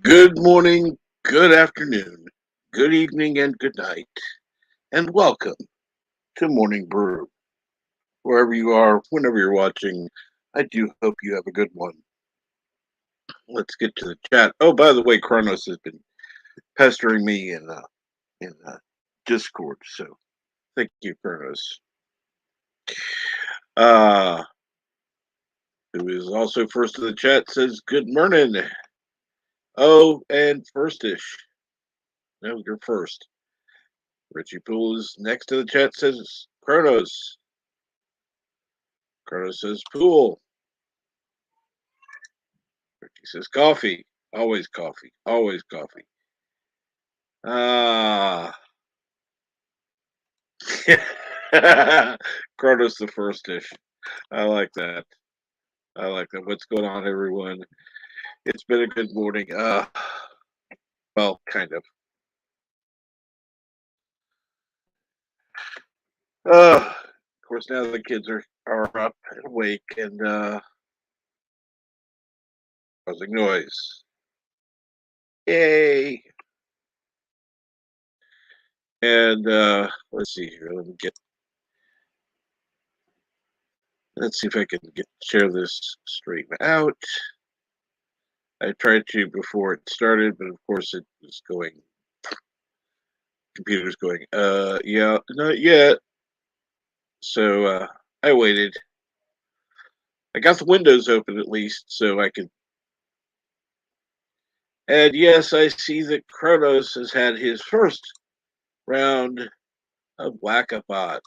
Good morning, good afternoon, good evening, and good night, and welcome to Morning Brew. Wherever you are, whenever you're watching, I do hope you have a good one. Let's get to the chat. Oh, by the way, Kronos has been pestering me in Discord, so thank you, Kronos. Uh, who is also first in the chat says, Good morning. Oh, and firstish. No, you're first. Richie Poole is next to the chat says, Kronos. Kronos says, Pool. Ricky says coffee. Always coffee. Always coffee. Ah. Kronos the first dish. I like that. I like that. What's going on, everyone? It's been a good morning. Well, kind of. Of course, now the kids are up and awake and causing noise. Yay! And let's see here. Let's see if I can share this straighten out. I tried to before it started, but of course it was going. Computer's going. Yeah, not yet. So I waited. I got the windows open at least, so I could. And yes, I see that Kronos has had his first round of Whack-A-Bot.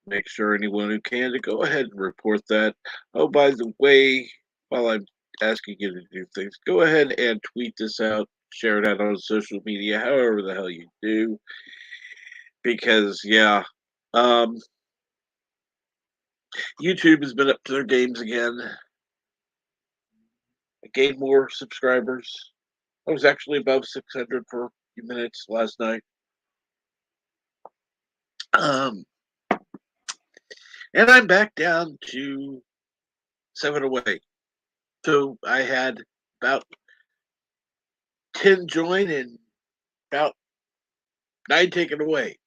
Make sure anyone who can to go ahead and report that. Oh, by the way, while I'm asking you to do things, go ahead and tweet this out, share it out on social media, however the hell you do. Because yeah, um, YouTube has been up to their games again. I gained more subscribers. I was actually above 600 for a few minutes last night. Um, and I'm back down to 7 away. So I had about 10 join and about 9 taken away.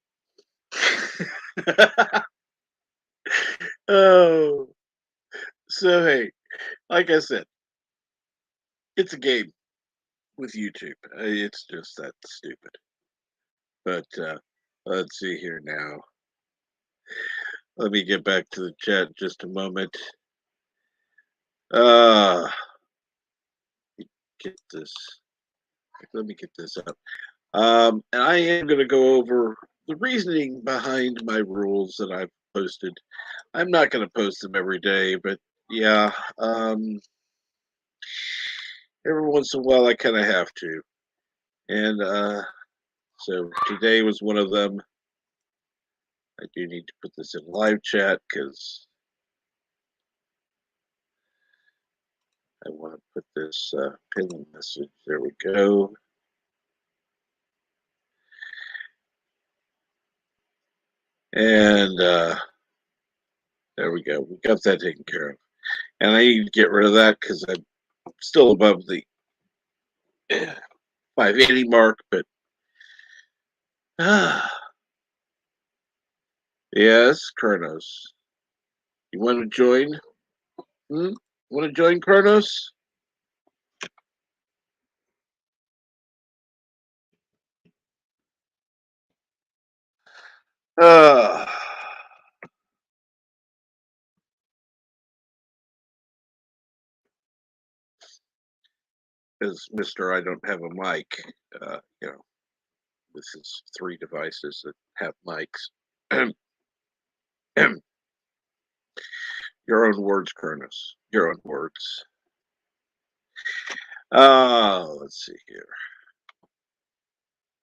Oh, so hey, like I said, it's a game with YouTube. It's just that stupid. But let's see here now. Let me get back to the chat just a moment. Uh, get this. Let me get this up. And I am going to go over the reasoning behind my rules that I've posted. I'm not going to post them every day, but yeah, every once in a while I kind of have to. And so today was one of them. I do need to put this in live chat because I want to put this pin message. There we go. And there we go. We got that taken care of. And I need to get rid of that because I'm still above the 580 mark, but yes, Kronos. You want to join? Want to join Kronos? Uh, as Mr. I don't have a mic, this is 3 devices that have mics. Your own words, Kronos. Your own words. Let's see here.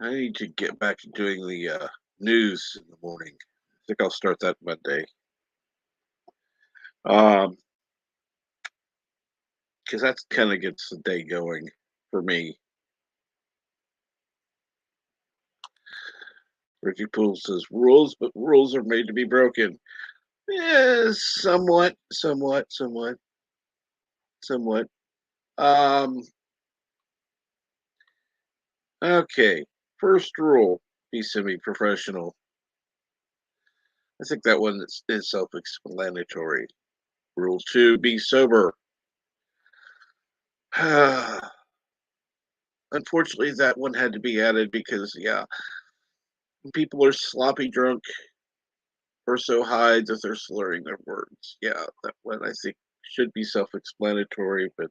I need to get back to doing the news in the morning. I think I'll start that Monday. Because that kind of gets the day going for me. Ricky Poole says rules, but rules are made to be broken. Yeah, somewhat. Um, okay. First rule: be semi-professional. I think that one is self-explanatory. Rule two: be sober. Unfortunately, that one had to be added because, yeah, people are sloppy drunk or so high that they're slurring their words. Yeah, that one I think should be self-explanatory, but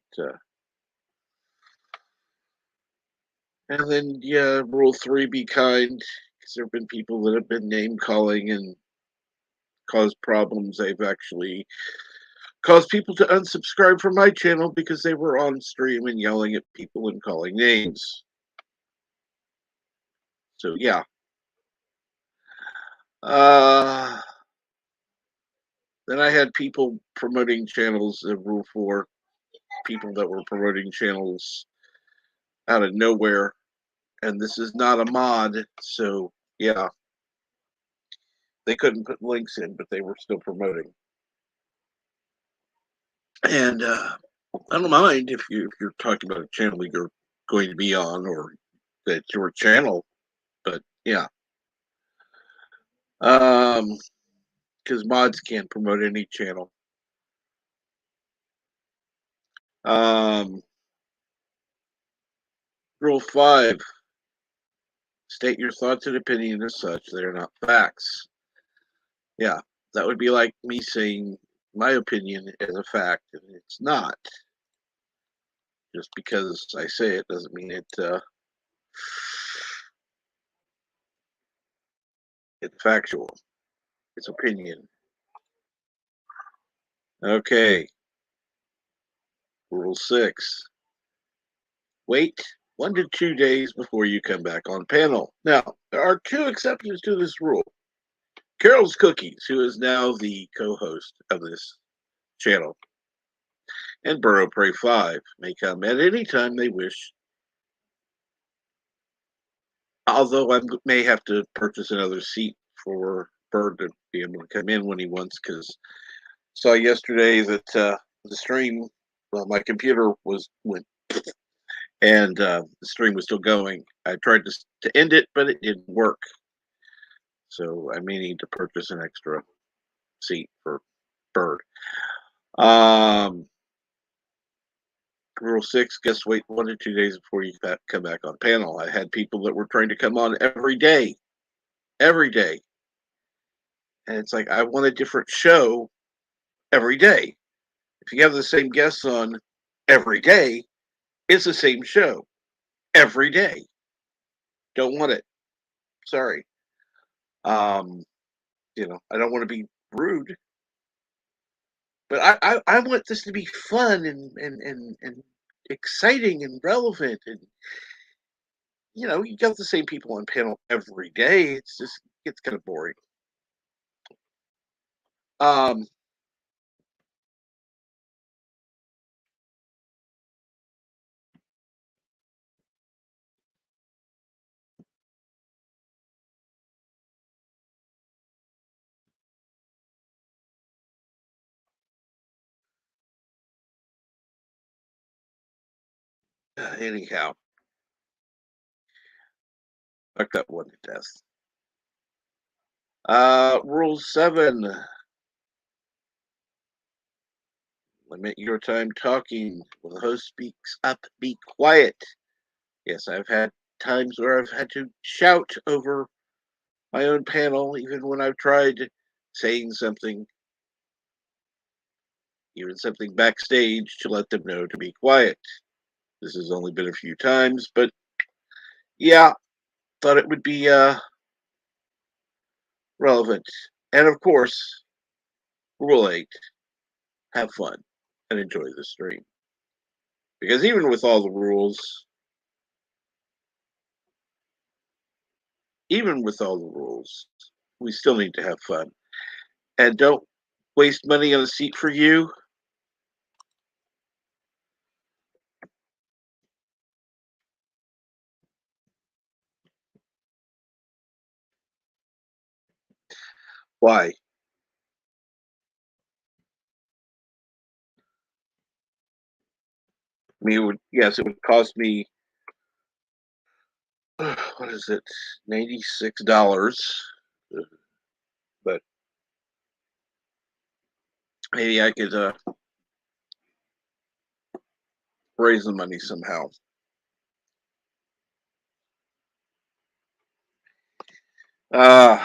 and then yeah, rule three: be kind, because there have been people that have been name calling and caused problems. They've actually caused people to unsubscribe from my channel because they were on stream and yelling at people and calling names. So yeah. Uh then I had people promoting channels in rule four, people that were promoting channels out of nowhere, and this is not a mod, so yeah, they couldn't put links in, but they were still promoting. And I don't mind if you're talking about a channel you're going to be on or that's your channel, but yeah, because mods can't promote any channel. Um, rule five: state your thoughts and opinions as such; they are not facts. Yeah, that would be like me saying my opinion is a fact, and it's not. Just because I say it doesn't mean it's factual. It's opinion. Okay, rule six: wait 1 to 2 days before you come back on panel. Now, there are two exceptions to this rule. Carol's Cookies, who is now the co-host of this channel, and Burrow Prey 5 may come at any time they wish, although I may have to purchase another seat for Bird to be able to come in when he wants, because saw yesterday that the stream, well, my computer went and the stream was still going. I tried to end it, but it didn't work. So I may need to purchase an extra seat for Bird. Um, Rule six: guests wait 1 to 2 days before you come back on panel. I had people that were trying to come on every day, and it's like I want a different show every day. If you have the same guests on every day, it's the same show every day. Don't want it. Sorry. Um, I don't want to be rude, but I want this to be fun and exciting and relevant. And you got the same people on panel every day. It's kind of boring. Um, anyhow, fuck that one to death. Rule 7: limit your time talking. When the host speaks up, be quiet. Yes, I've had times where I've had to shout over my own panel, even when I've tried saying something, even something backstage, to let them know to be quiet. This has only been a few times, but yeah, thought it would be relevant. And of course, rule 8: have fun and enjoy the stream. Because even with all the rules, we still need to have fun. And don't waste money on a seat for you. Why? I mean, it would cost me what is it, $96, but maybe I could raise the money somehow. Uh,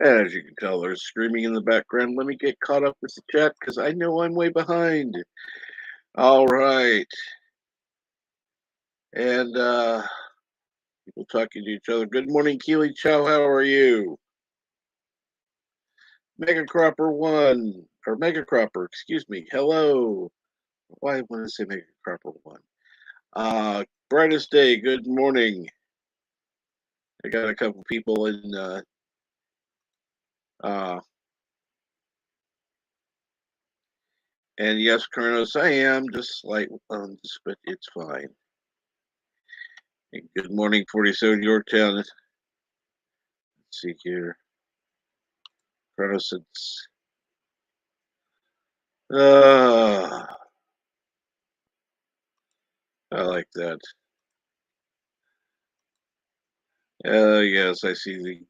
and as you can tell, there's screaming in the background. Let me get caught up with the chat because I know I'm way behind. All right. And people talking to each other. Good morning, Keely Chow. How are you? Mega Cropper one or Mega Cropper, excuse me. Hello. Why I want to say Mega Cropper one? Brightest day. Good morning. I got a couple people in. Uh, and yes, Kronos, I am just slight, but it's fine. And good morning, 47 Yorktown. Let's see here. Kronos, it's. I like that. Yes, I see the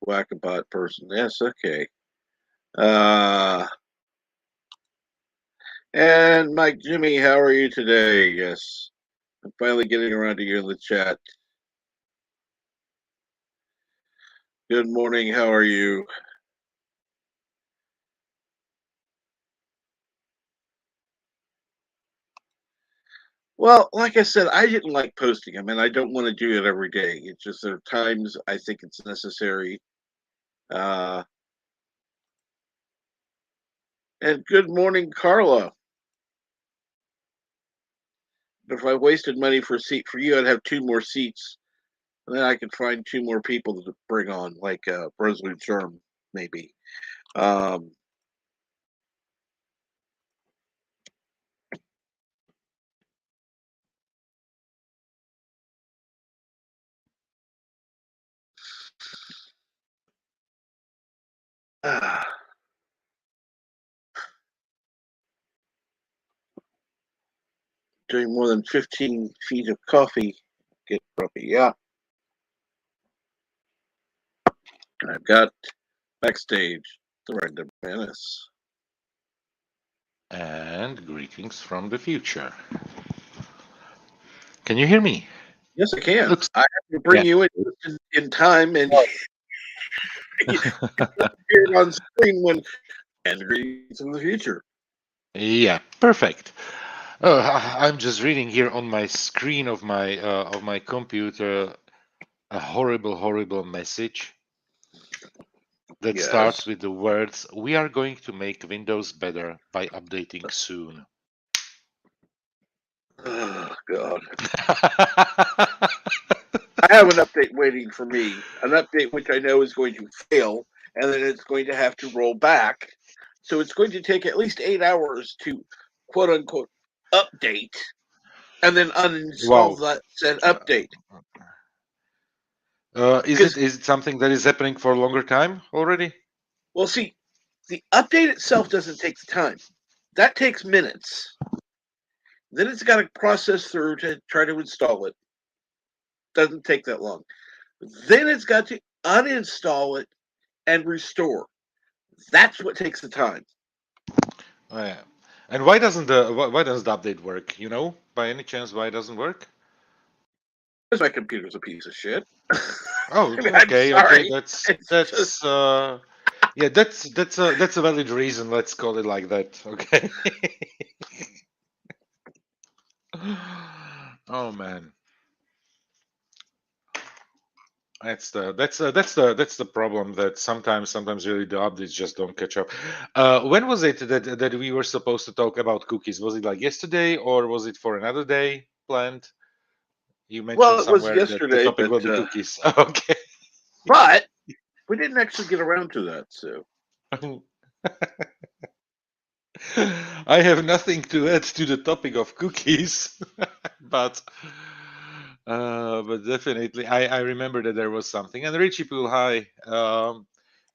Wackabot person. Yes, okay. Uh, and Mike Jimmy, how are you today? Yes, I'm finally getting around to you in the chat. Good morning, how are you? Well, like I said, I didn't like posting. I mean, I don't want to do it every day. It's just there are times I think it's necessary. Uh, and good morning, Carla. If I wasted money for a seat for you, I'd have two more seats. And then I could find two more people to bring on, like Rosalie Sherm, maybe. Um, doing more than 15 feet of coffee. Get grumpy, yeah. I've got backstage the random menace. And greetings from the future. Can you hear me? Yes, I can. Looks I have to bring yeah. you in time, and you appear on screen when and greetings in the future. Yeah, perfect. I'm just reading here on my screen of my computer a horrible, horrible message that starts Yes. with the words, "We are going to make Windows better by updating soon." Oh God. I have an update waiting for me. An update which I know is going to fail, and then it's going to have to roll back. So it's going to take at least 8 hours to quote unquote update, and then uninstall Wow. that said update. Because Is it something that is happening for a longer time already? well, see, the update itself doesn't take the time. That takes minutes. Then it's got to process through to try to install it. Doesn't take that long. Then it's got to uninstall it and restore. That's what takes the time. Oh, yeah. And why doesn't the update work? You know, by any chance, why it doesn't work? Because my computer's a piece of shit. Oh, I mean, I'm okay, okay. sorry. It's just Yeah, that's a valid reason. Let's call it like that. Okay. Oh man, that's the problem that sometimes really the updates just don't catch up. When was it that we were supposed to talk about cookies? Was it like yesterday or was it for another day planned? You mentioned well, it was somewhere that the yesterday, topic will be uh, cookies. Okay. but we didn't actually get around to that. So I have nothing to add to the topic of cookies, but but definitely I remember that there was something. And Richie Pool, hi.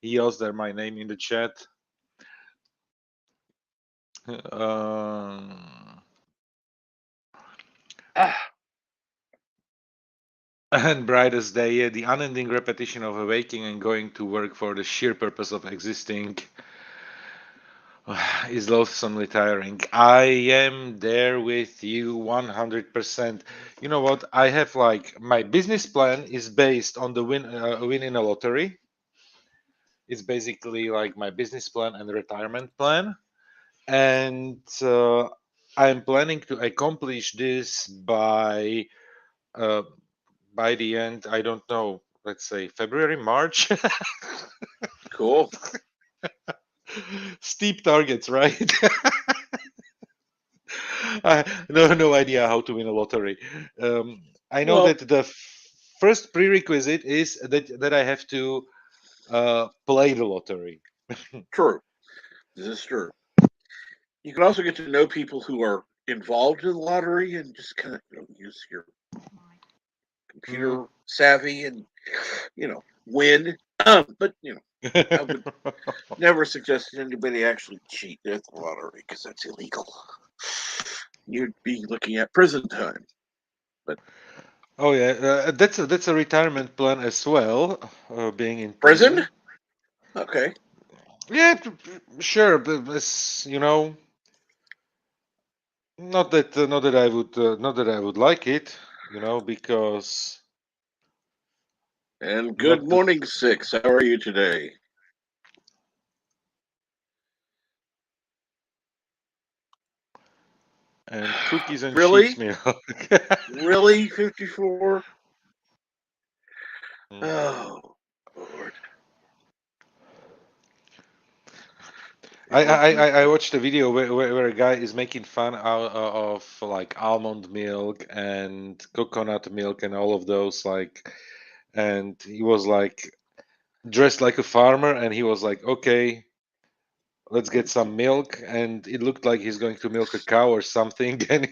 He asked there my name in the chat. Um, Ah, and brightest day, yeah, the unending repetition of awaking and going to work for the sheer purpose of existing is loathsomely tiring. I am there with you 100%. You know what? I have like my business plan is based on the win in a lottery. It's basically like my business plan and retirement plan, and I'm planning to accomplish this uh, by the end. I don't know. Let's say February, March. cool. Steep targets, right? No idea how to win a lottery. Um, I know Well, that the first prerequisite is that I have to play the lottery. true. This is true. You can also get to know people who are involved in the lottery and just kind of use your Mm. computer savvy and win. But I would never suggest that anybody actually cheat at the lottery because that's illegal. You'd be looking at prison time. But Oh yeah, that's a retirement plan as well. Being in prison? prison. Okay. Yeah, sure, but not that I would like it, because And good not the morning, Six. How are you today? and cookies and sheep's Really? milk. Really? 54? Mm. Oh, Lord. I, It I makes me. I I watched a video where a guy is making fun out of like almond milk and coconut milk and all of those and he was like dressed like a farmer and he was like, okay, let's get some milk, and it looked like he's going to milk a cow or something, and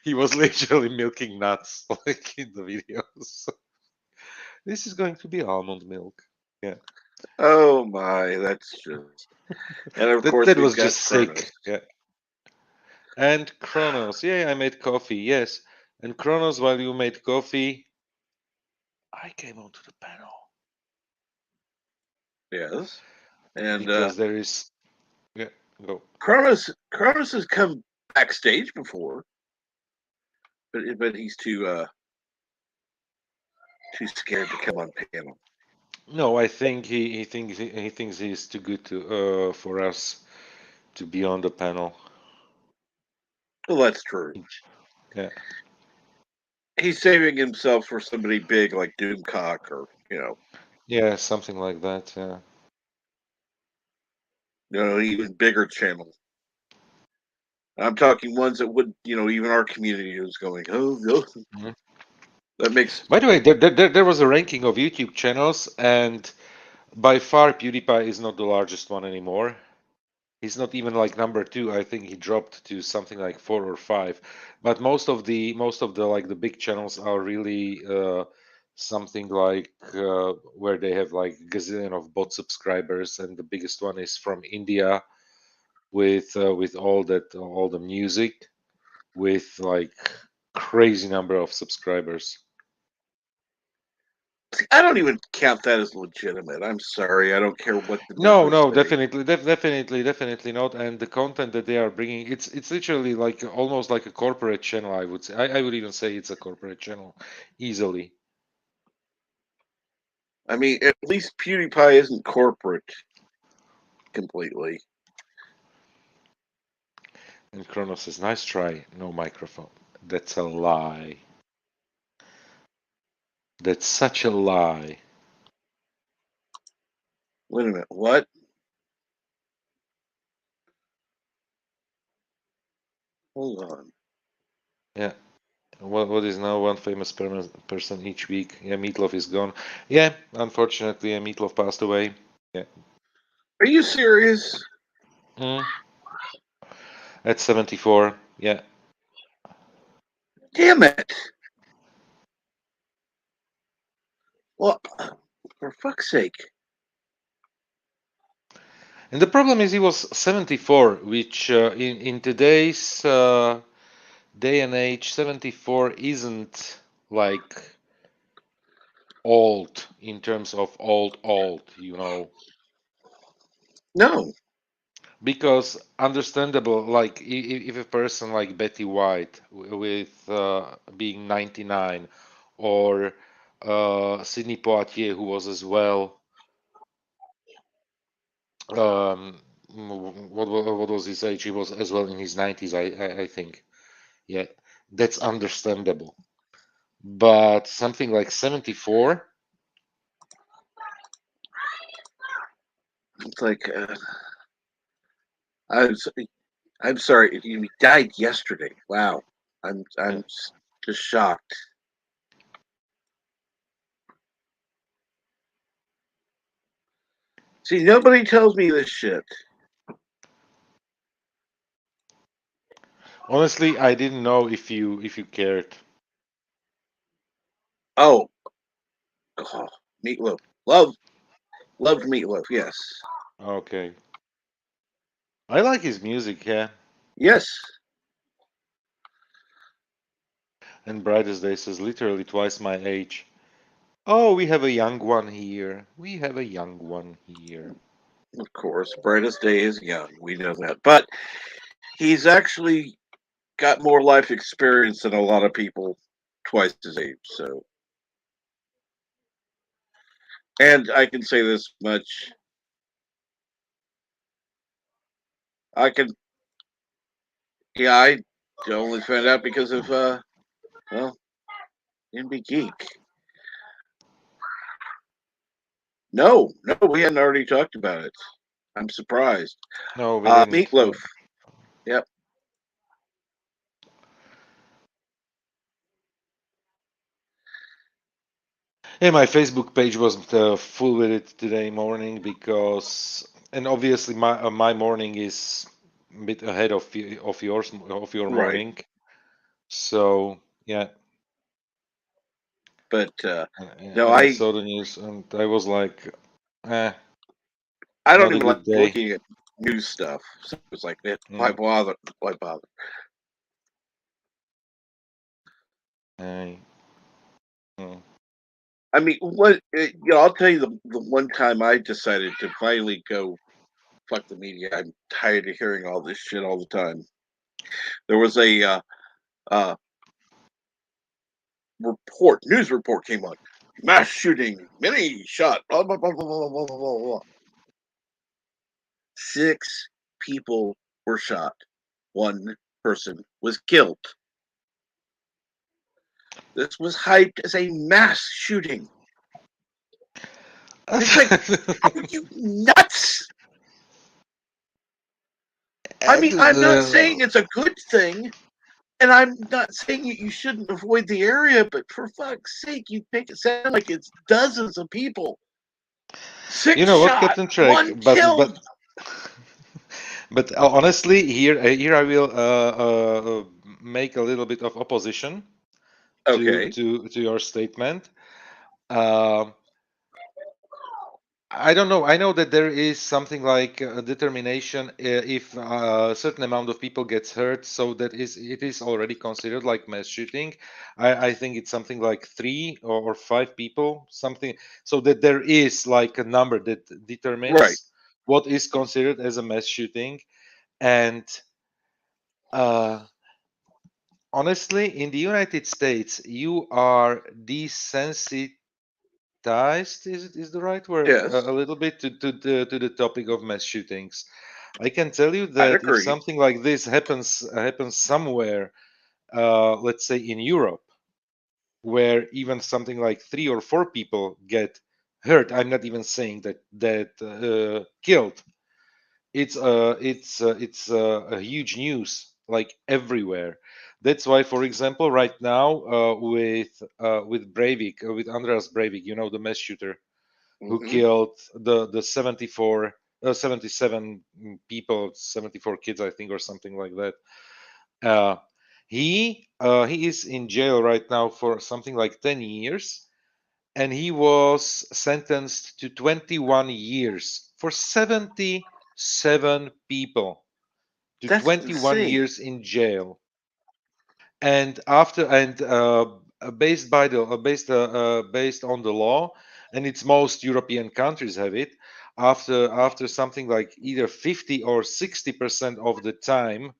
he was literally milking nuts like in the videos. This is going to be almond milk. Yeah, Oh, my. That's just. And of that course, we've was got just Kronos. sick. Yeah. And Kronos, yeah, I made coffee, yes. And Kronos, while you made coffee, I came onto the panel Yes. And because there is, yeah, go. Kronos has come backstage before, but he's too scared to come on panel. No, I think he thinks he's too good to for us to be on the panel. Well, that's true. Yeah, He's saving himself for somebody big like Doomcock or yeah, something like that. Yeah. even bigger channel. I'm talking ones that would even our community is going. Oh no, Mhm. that makes By the way, there was a ranking of YouTube channels, and by far PewDiePie is not the largest one anymore. He's not even like number two. I think he dropped to something like four or five. But most of the like the big channels are really something like where they have like gazillion of bot subscribers, and the biggest one is from India with all the music with like crazy number of subscribers. I don't even count that as legitimate. I'm sorry. I don't care what the No, numbers no, say. definitely not. And the content that they are bringing, it's literally like almost like a corporate channel. I would say. I would even say it's a corporate channel, easily. I mean, at least PewDiePie isn't corporate completely. And Kronos says, "Nice try, no microphone." That's a lie. That's such a lie. Wait a minute. What? Hold on. Yeah. What is now one famous person each week? Yeah, Meatloaf is gone. Yeah, unfortunately, Meatloaf passed away. Yeah. Are you serious? Mm, at 74. Yeah. Damn it! Well, for fuck's sake. And the problem is he was 74, which in today's day and age, 74 isn't like old in terms of old, No, because understandable, like if a person like Betty White with being 99, or Sidney Poitier, who was as well, um, what was his age? He was as well in his 90s, I think. Yeah, that's understandable. But something like 74, it's like I'm s- I'm sorry. He died yesterday. Wow, yeah. just shocked. See, nobody tells me this shit. Honestly, I didn't know if you cared. Oh, oh meatloaf. Loved meatloaf. Yes, Okay. I like his music, yeah. yes. And Brightest Days is literally twice my age. Oh, we have a young one here. We have a young one here. Of course, brightest day is young. We know that, but he's actually got more life experience than a lot of people twice his age. So, and I can say this much: I can, yeah, I only found out because of well, NB Geek. No, we hadn't already talked about it. I'm surprised. No, we didn't. Meatloaf. Yep. Yeah, my Facebook page was full with it today morning because, and obviously my morning is a bit ahead of yours, of your Right. morning. So yeah, But no, and I saw the news and I was like, eh, I don't not a even like good day. looking at news stuff. So it's like, why Mm, bother? Why bother? I, mm. I mean, what? I'll tell you the one time I decided to finally go fuck the media. I'm tired of hearing all this shit all the time. There was a uh, news report came on, mass shooting, many shot, blah blah blah blah blah blah blah blah. 6 people were shot. One person was killed. This was hyped as a mass shooting. It's like, are you nuts? I mean, I'm not saying it's a good thing, and I'm not saying you shouldn't avoid the area, but for fuck's sake, you make it sound like it's dozens of people. You Six know what, shot, Captain Trek? one But killed. but but honestly, here I will make a little bit of opposition to Okay. to to your statement. Um I don't know. I know that there is something like a determination if a certain amount of people gets hurt, so that is it is already considered like mass shooting. I think it's something like three or five people, something, so that there is like a number that Right. determines what is considered as a mass shooting. And uh, honestly, in the United States, you are desensitized, is the right word, Yes. a little bit to the topic of mass shootings. I can tell you I'd that if agree. something like this happens somewhere, let's say in Europe, where even something like three or four people get hurt, I'm not even saying that killed. It's a huge news like everywhere. That's why, for example, right now with Breivik, with Andreas Breivik, the mass shooter who Hmm. killed the 74. 77 people, 74 kids, I think, or something like that. Uh, he is in jail right now for something like 10 years, and he was sentenced to 21 years for 77 people to That's 21 insane. years in jail. And after and based by the based on the law, and it's most European countries have it. After something like either 50 or 60% of the time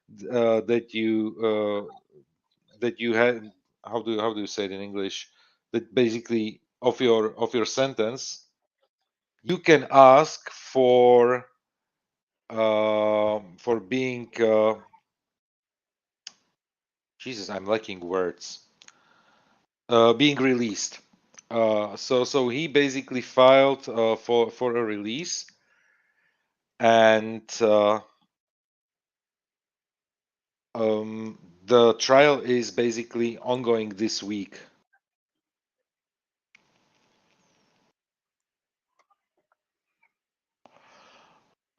that you had, how do you say it in English, that basically of your sentence, you can ask for being Jesus, I'm lacking words, being released. So he basically filed for a release, and the trial is basically ongoing this week.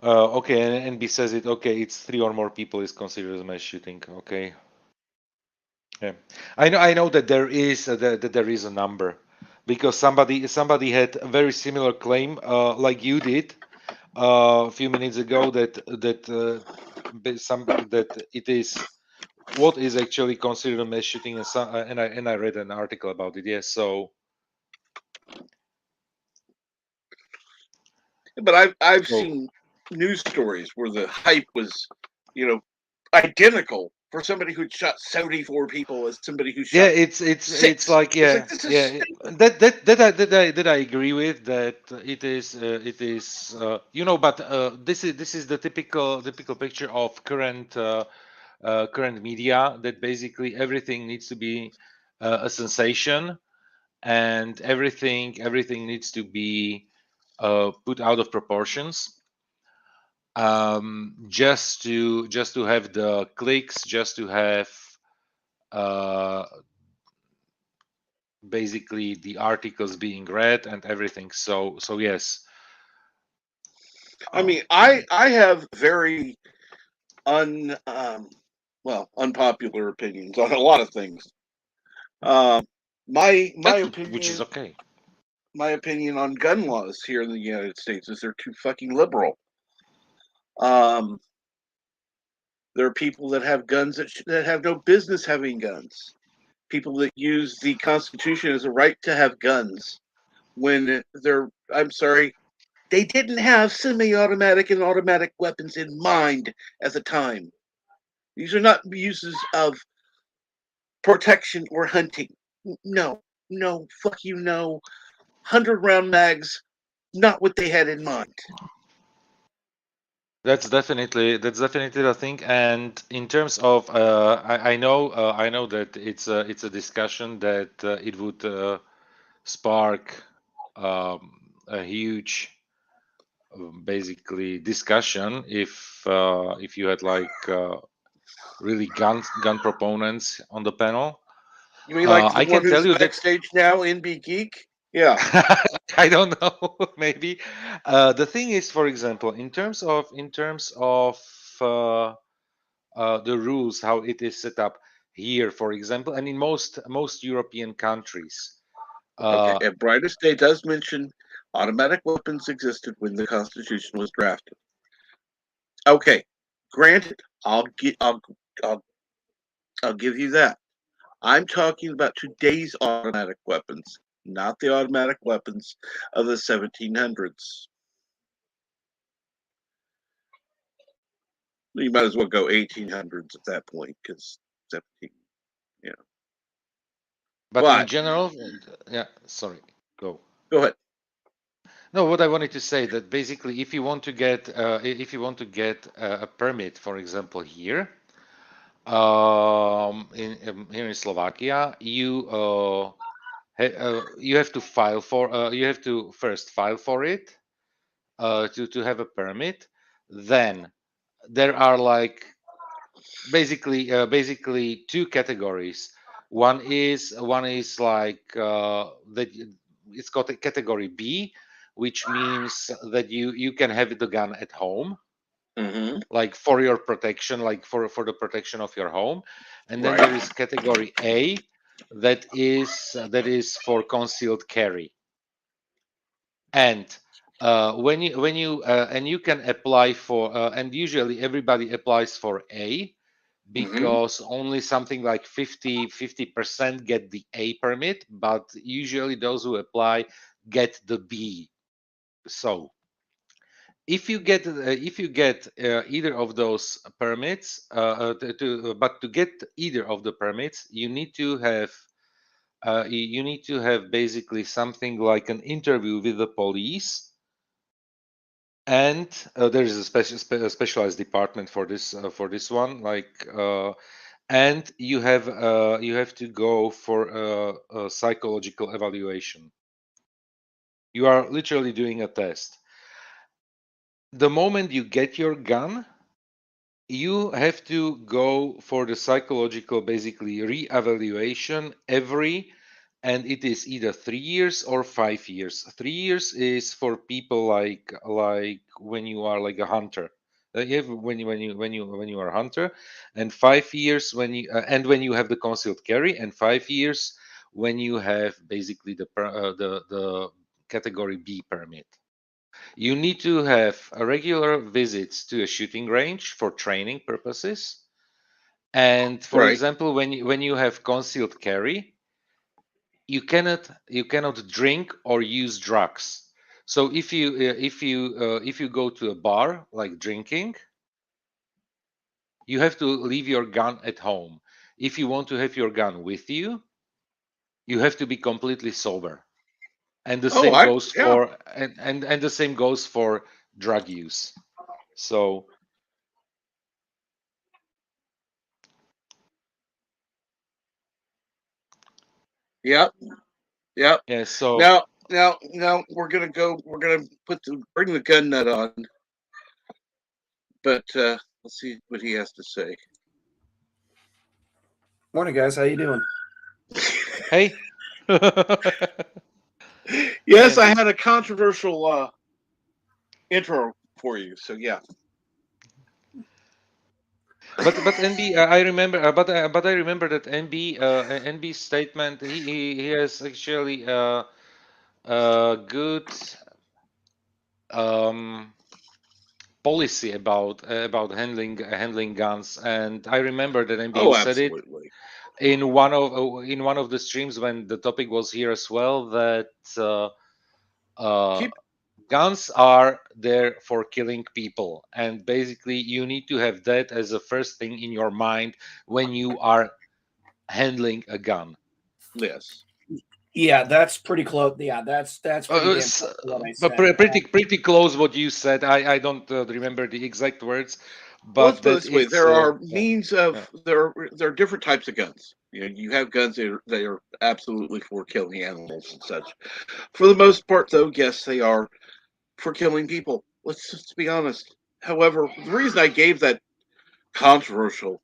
Okay, and B says it. Okay, it's three or more people is considered as mass shooting. Okay, yeah, I know that there is a number, because somebody had a very similar claim, like you did a few minutes ago, that it is what is actually considered a mass shooting, and I read an article about it. Yes, But I've so seen news stories where the hype was, you know, identical for somebody who shot 74 people as somebody who yeah, shot it's six. like, It's like yeah, this is yeah, stupid. that I agree with that. It is but this is the typical picture of current media, that basically everything needs to be a sensation, and everything needs to be put out of proportions, just to have the clicks, just to have uh, basically the articles being read and everything. So yes. I um, mean, I have very unpopular opinions on a lot of things. My my which is opinion okay. my opinion on gun laws here in the United States is they're too fucking liberal. Um, there are people that have guns that have no business having guns. People that use the Constitution as a right to have guns when they're, I'm sorry, they didn't have semi-automatic and automatic weapons in mind at the time. These are not uses of protection or hunting. No, no, fuck you, no. 100 round mags, not what they had in mind. That's definitely the thing. And in terms of, I know that it's a discussion that it would spark a huge, basically, discussion if you had like really gun proponents on the panel. You mean like the I one can tell who's you that backstage now, NB Geek? Yeah. I don't know, maybe. The thing is, for example, in terms of uh, the rules, how it is set up here, for example, and in most European countries. Okay. Uh, And Brightest Day does mention automatic weapons existed when the Constitution was drafted. Okay. Granted, I'll I'll give you that. I'm talking about today's automatic weapons, not the automatic weapons of the 1700s. You might as well go 1800s at that point because 17, you know. but in But general, yeah, sorry, go. go ahead. No, what I wanted to say, that basically, if you want to get a permit, for example, here, here in Slovakia, you have to you have to first file for it, to have a permit. Then there are like basically two categories. One is like, that it's called a category B, which means that you can have the gun at home, Mm-hmm. like for your protection, like for the protection of your home. And then there Right. is category A, that is for concealed carry. And and you can apply for, and usually everybody applies for A, Mm-hmm. because only something like 50% get the A permit, but usually those who apply get the B. So if you get either of those permits, but to get either of the permits, you need to have basically something like an interview with the police. And there is a specialized department for this one, like, and you have to go for a psychological evaluation. You are literally doing a test. The moment you get your gun, you have to go for the psychological, basically, re-evaluation and it is either 3 years or 5 years. 3 years is for people like when you are like a hunter. When you are a hunter, and 5 years when you have the concealed carry, and 5 years when you have basically the category B permit. You need to have a regular visits to a shooting range for training purposes. And for Right. example, when you have concealed carry, you cannot drink or use drugs. So if you go to a bar like drinking, you have to leave your gun at home. If you want to have your gun with you, you have to be completely sober. And the Oh, same I goes yeah. for and the same goes for drug use. So Yep. Yep. yeah, so Now we're gonna go. We're gonna bring the gun nut on, but let's see what he has to say. Morning, guys. How you doing? hey. Hey, Yes, I Andy. had a controversial intro for you. So yeah. But NB, I remember that NB's statement. He has actually a good um, policy about handling guns. And I remember that NB Oh, said it absolutely. in one of the streams when the topic was here as well, that uh, Keep guns are there for killing people, and basically you need to have that as the first thing in your mind when you are handling a gun. Yes. Yeah, that's pretty close. Yeah, that's pretty damn S- close to what I but said. pretty close what you said. I don't remember the exact words, Well, let's but put it that this way: it's there are yeah, means yeah. of there are different types of guns. You know, you have guns that are absolutely for killing animals and such. For the most part, though, yes, they are for killing people. Let's just be honest. However, the reason I gave that controversial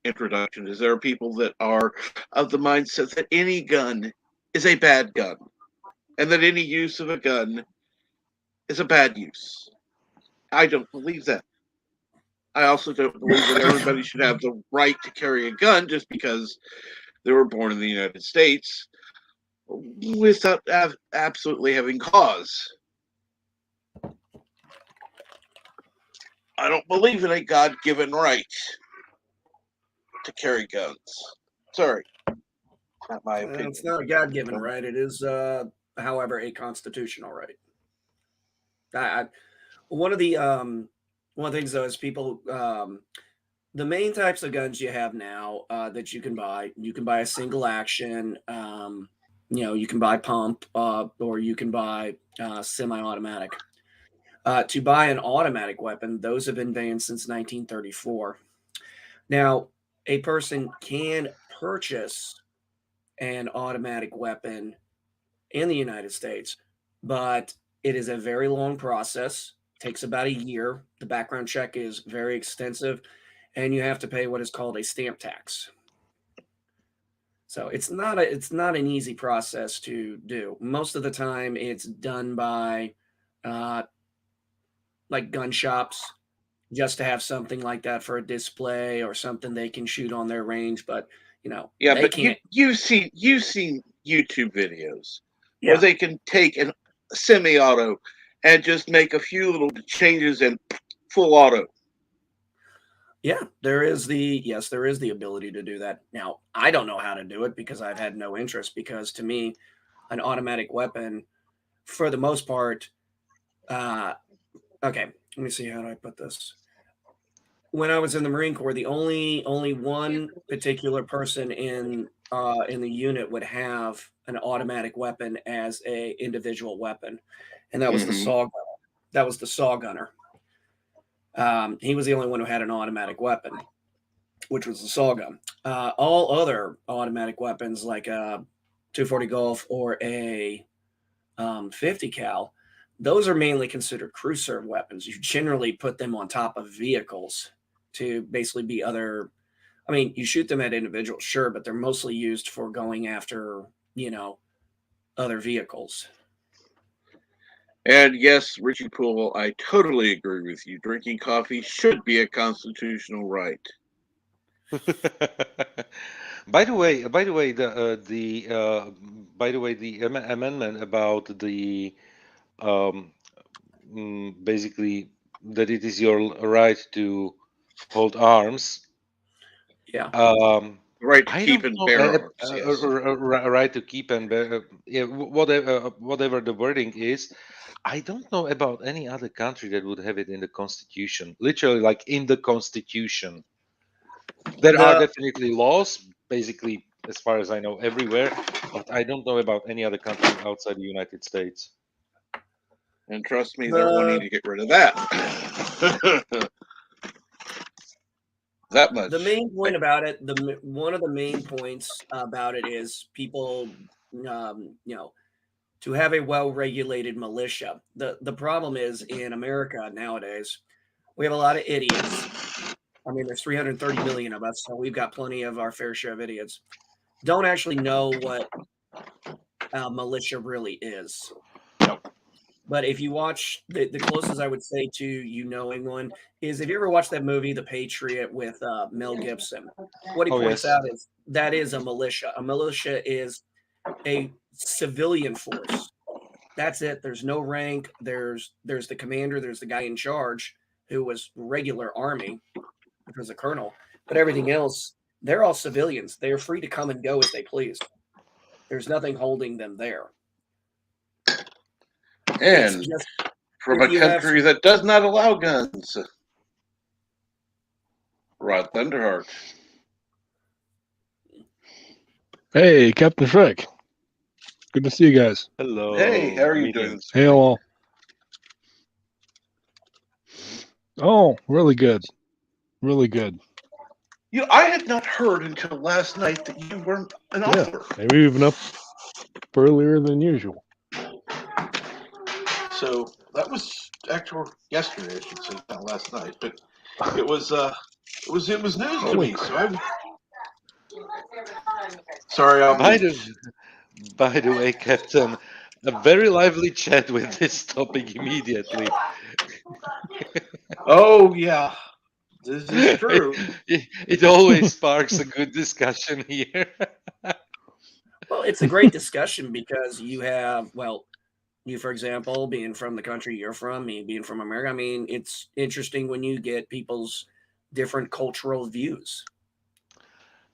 introduction is there are people that are of the mindset that any gun is a bad gun and that any use of a gun is a bad use. I don't believe that. I also don't believe that everybody should have the right to carry a gun just because they were born in the United States without absolutely having cause. I don't believe in a God given right to carry guns. Sorry, not my It's opinion. not a God-given right. It is, however, a constitutional right. I one of the one of the things though is people the main types of guns you have now that you can buy a single action. You can buy pump or you can buy semi-automatic. To buy an automatic weapon, those have been banned since 1934. Now, a person can purchase an automatic weapon in the United States, but it is a very long process. Takes about a year. The background check is very extensive, and you have to pay what is called a stamp tax. So it's not an easy process to do. Most of the time, it's done by uh, like gun shops, just to have something like that for a display or something they can shoot on their range. But Yeah, they but you can't. you've seen YouTube videos where Yeah, they can take an semi-auto and just make a few little changes and full auto. yeah. There is the yes, there is the ability to do that. Now I don't know how to do it because I've had no interest. Because to me, an automatic weapon, for the most part, uh, okay. Let me see, how do I put this? When I was in the Marine Corps, the only one particular person in the unit would have an automatic weapon as a individual weapon, and that was the Hmm. saw gunner. That was the saw gunner. He was the only one who had an automatic weapon, which was the saw gun. All other automatic weapons, like a 240 Golf or a 50 cal, those are mainly considered crew serve weapons. You generally put them on top of vehicles to basically be other. I mean, you shoot them at individuals, sure, but they're mostly used for going after, you know, other vehicles. And yes, Richie Poole, I totally agree with you. Drinking coffee should be a constitutional right. By the way, the amendment about the um, basically that it is your right to hold arms. Yeah. Um, The right to I keep don't and know bear arms, yes. right to keep and yeah, whatever the wording is. I don't know about any other country that would have it in the constitution, literally like in the constitution. There are The definitely laws, basically, as far as I know, everywhere, but I don't know about any other country outside the United States. And trust me, they're wanting the to get rid of that. That the much. main point about it, one of the main points about it is people, you know, to have a well-regulated militia. The problem is in America nowadays, we have a lot of idiots. I mean, there's 330 million of us, so we've got plenty of our fair share of idiots. Don't actually know what militia really is. But if you watch the closest I would say to you knowing one is, if you ever watched that movie, The Patriot, with Mel Gibson, what he Oh points yes. out is that is a militia. A militia is a civilian force. That's it. There's no rank. There's the commander. There's the guy in charge who was regular army, which was a colonel. But everything else, they're all civilians. They are free to come and go as they please. There's nothing holding them there. It's And just from if a you have country some. that does not allow guns, Rod Thunderheart. Hey, Captain Shrek. Good to see you guys. Hey, how Hello. are you doing Greetings. this Hey, morning? all. Oh, really good. Really good. I had not heard until last night that you were an Yeah, author. maybe even up earlier than usual. So that was actually yesterday, I should say, not last night. But it was news to Holy me. So crap. I'm sorry, I'll By mute. the by the way, Captain, a very lively chat with this topic immediately. Oh yeah, this is true. It always sparks a good discussion here. Well, it's a great discussion because you have, well, you, for example, being from the country you're from, me being from America. I mean, it's interesting when you get people's different cultural views.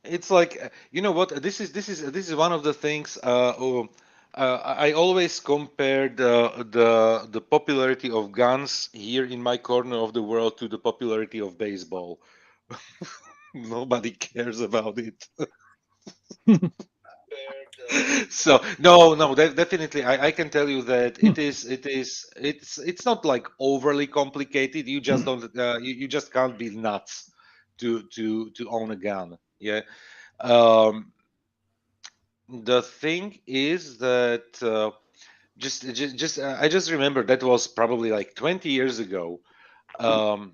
It's like you know what? This is one of the things. I always compare the popularity of guns here in my corner of the world to the popularity of baseball. Nobody cares about it. So no, no, definitely, I can tell you that it's not like overly complicated. You just don't you just can't be nuts to own a gun. Yeah. Um, the thing is that I just remember that was probably like 20 years ago. Um,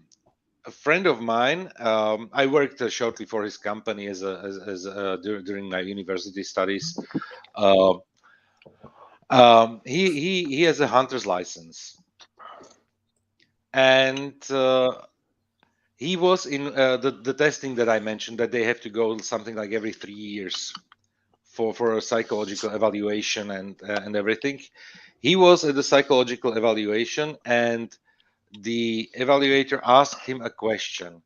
a friend of mine, I worked shortly for his company during my university studies. Uh, he has a hunter's license, and he was in the testing that I mentioned, that they have to go something like every 3 years for a psychological evaluation and everything. He was at the psychological evaluation, and the evaluator asked him a question: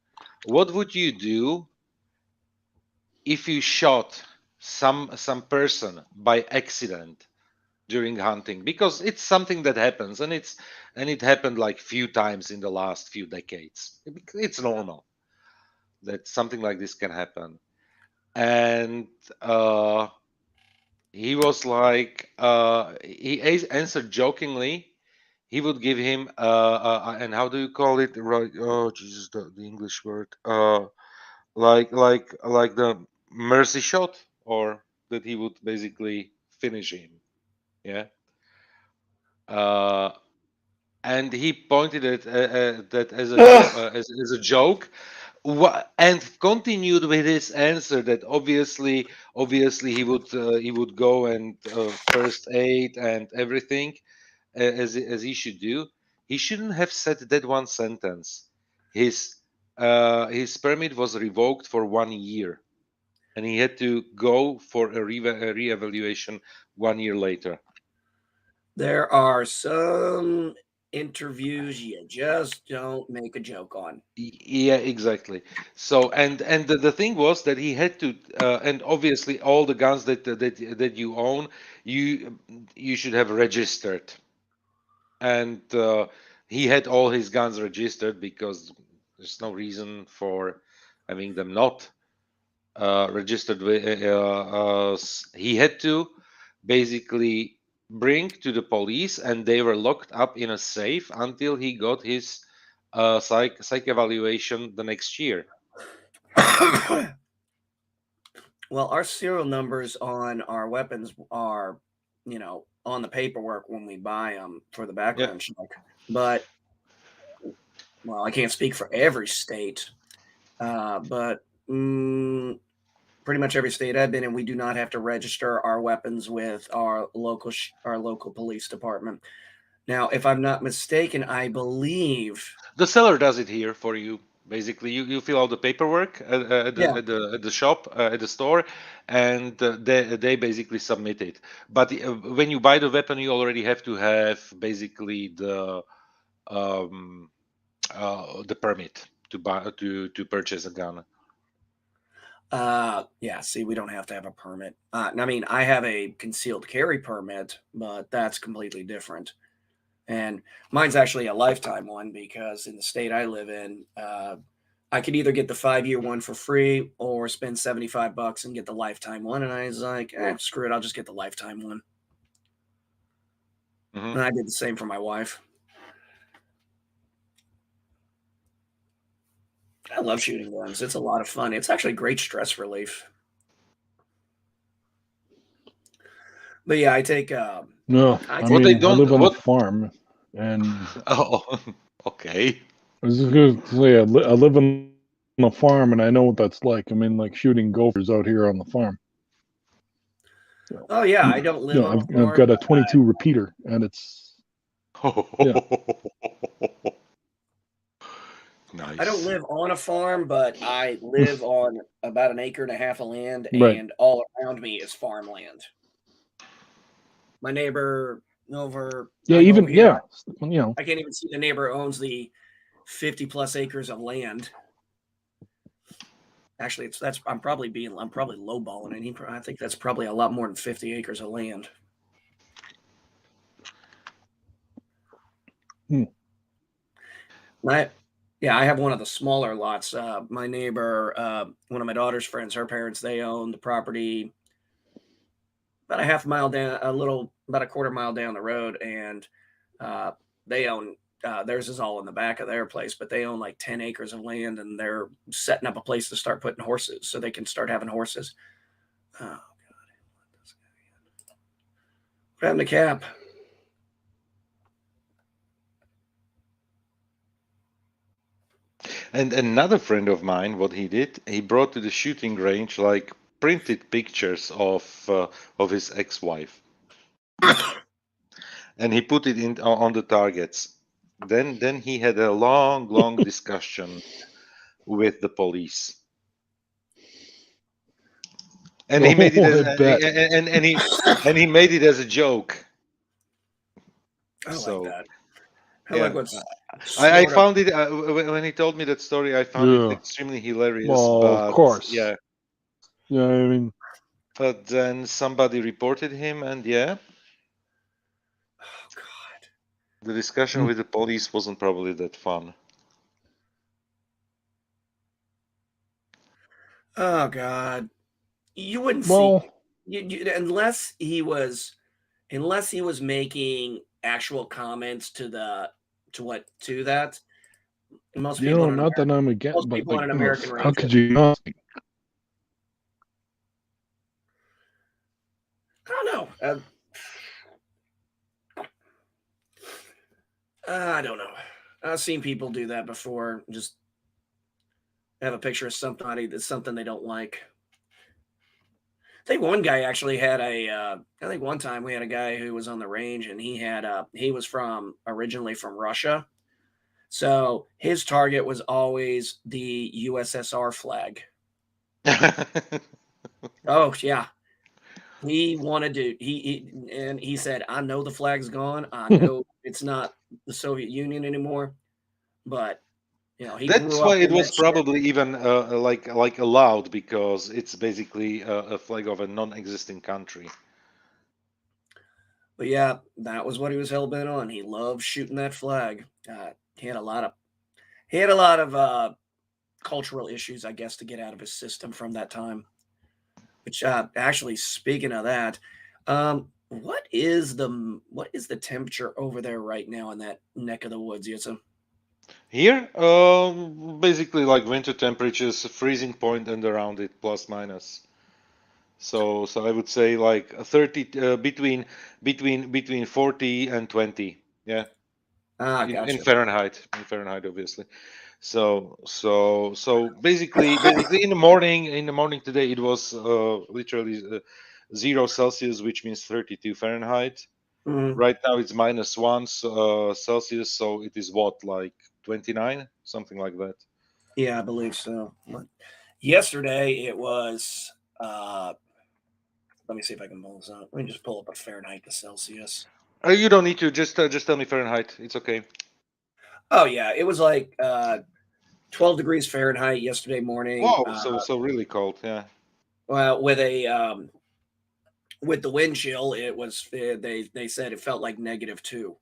what would you do if you shot some person by accident during hunting? Because it's something that happens, and it happened like few times in the last few decades. It's normal that something like this can happen. And he was like, answered jokingly. He would give him, and how do you call it? Right? Oh, Jesus, the English word. Like the mercy shot, or that he would basically finish him. Yeah. Uh, and he pointed it that as a as a joke, and continued with his answer that obviously he would go and first aid and everything, as he should do. He shouldn't have said that one sentence. His permit was revoked for 1 year, and he had to go for a reevaluation 1 year later. There are some interviews you just don't make a joke on. Yeah, exactly. So, and the thing was that he had to, and obviously all the guns that you own, you you should have registered. And he had all his guns registered, because there's no reason for having them not registered. He had to basically bring to the police, and they were locked up in a safe until he got his psych evaluation the next year. Well, our serial numbers on our weapons are, on the paperwork when we buy them for the Yeah. background check. But, well, I can't speak for every state, but pretty much every state I've been in, we do not have to register our weapons with our local police department. Now, if I'm not mistaken, I believe, The seller does it here for you. Basically, you fill out the paperwork yeah. at the shop, at the store, and they basically submit it. But when you buy the weapon, you already have to have basically um, the permit to buy to purchase a gun. Yeah, see, we don't have to have a permit. I mean, I have a concealed carry permit, but that's completely different. And mine's actually a lifetime one because in the state I live in, I could either get the 5-year one for free or spend $75 and get the lifetime one. And I was like, screw it, I'll just get the lifetime one. Hmm. And I did the same for my wife. I love shooting guns. It's a lot of fun. It's actually great stress relief. But yeah, No, I I What take they mean, I don't live on a what farm, and Oh, okay. I was just going to say, I live on a farm, and I know what that's like. I mean, like shooting gophers out here on the farm. So, Oh yeah, I don't live on a I've farm, got a but 22 repeater, and yeah, I don't Nice. live on a farm, but I live on about an acre and a half of land, right. and all around me is farmland. My neighbor over, Yeah, I go over even here, yeah, you know, I can't even see the neighbor who owns the 50 plus acres of land. Actually, I'm probably lowballing it. I think that's probably a lot more than 50 acres of land. hmm, I, yeah, I have one of the smaller lots. My neighbor, one of my daughter's friends, her parents, they own the property about a half mile down, about a quarter mile down the road, and uh, they own. Theirs is all in the back of their place, but they own like 10 acres of land, and they're setting up a place to start putting horses, so they can start having horses. Oh, what happened to Cap? And another friend of mine, what he did, he brought to the shooting range like printed pictures of his ex-wife, and he put it in on the targets. Then he had a long discussion with the police, and he made it Oh, as I bet. and he made it as a joke. I like So that. I like yeah, what's I sort of. found it when he told me that story. I found it Yeah. extremely hilarious, Well, of but course. yeah, Yeah, I mean, but then somebody reported him, and yeah, Oh God. the discussion mm, with the police wasn't probably that fun. Oh God. You wouldn't see well, unless he was making actual comments to that. Most people in an not that I'm most against, but people on like, an American how range could wouldn't. you not? I don't know. I don't know. I've seen people do that before. Just have a picture of somebody that's something they don't like. I think one guy actually had a. I think one time we had a guy who was on the range, and he was from originally from Russia, so his target was always the USSR flag. Oh yeah, he wanted to. He said, "I know the flag's gone. I know it's not the Soviet Union anymore, but he That's grew why up it in that was shit." probably even like allowed, because it's basically a flag of a non-existing country. But yeah, that was what he was hell bent on. He loved shooting that flag. He had a lot of he had a lot of cultural issues, I guess, to get out of his system from that time. Which actually, speaking of that, what is the temperature over there right now in that neck of the woods, Yitsa? Here, basically like winter temperatures, freezing point and around it, plus minus. So I would say like 30 between 40 and 20. Yeah, Ah, in gotcha. Fahrenheit, obviously. So basically in the morning today it was literally 0 Celsius, which means 32 Fahrenheit. Mhm. Right now it's -1 Celsius, so it is what, like 29, something like that. Yeah, I believe so. Yesterday it was. Uh, Let me see if I can pull this up. Let me just pull up a Fahrenheit to Celsius. You don't need to, just tell me Fahrenheit. It's okay. Oh yeah, it was like 12 degrees Fahrenheit yesterday morning. Wow, so really cold. Yeah. Well, with the wind chill, it was they said it felt like -2.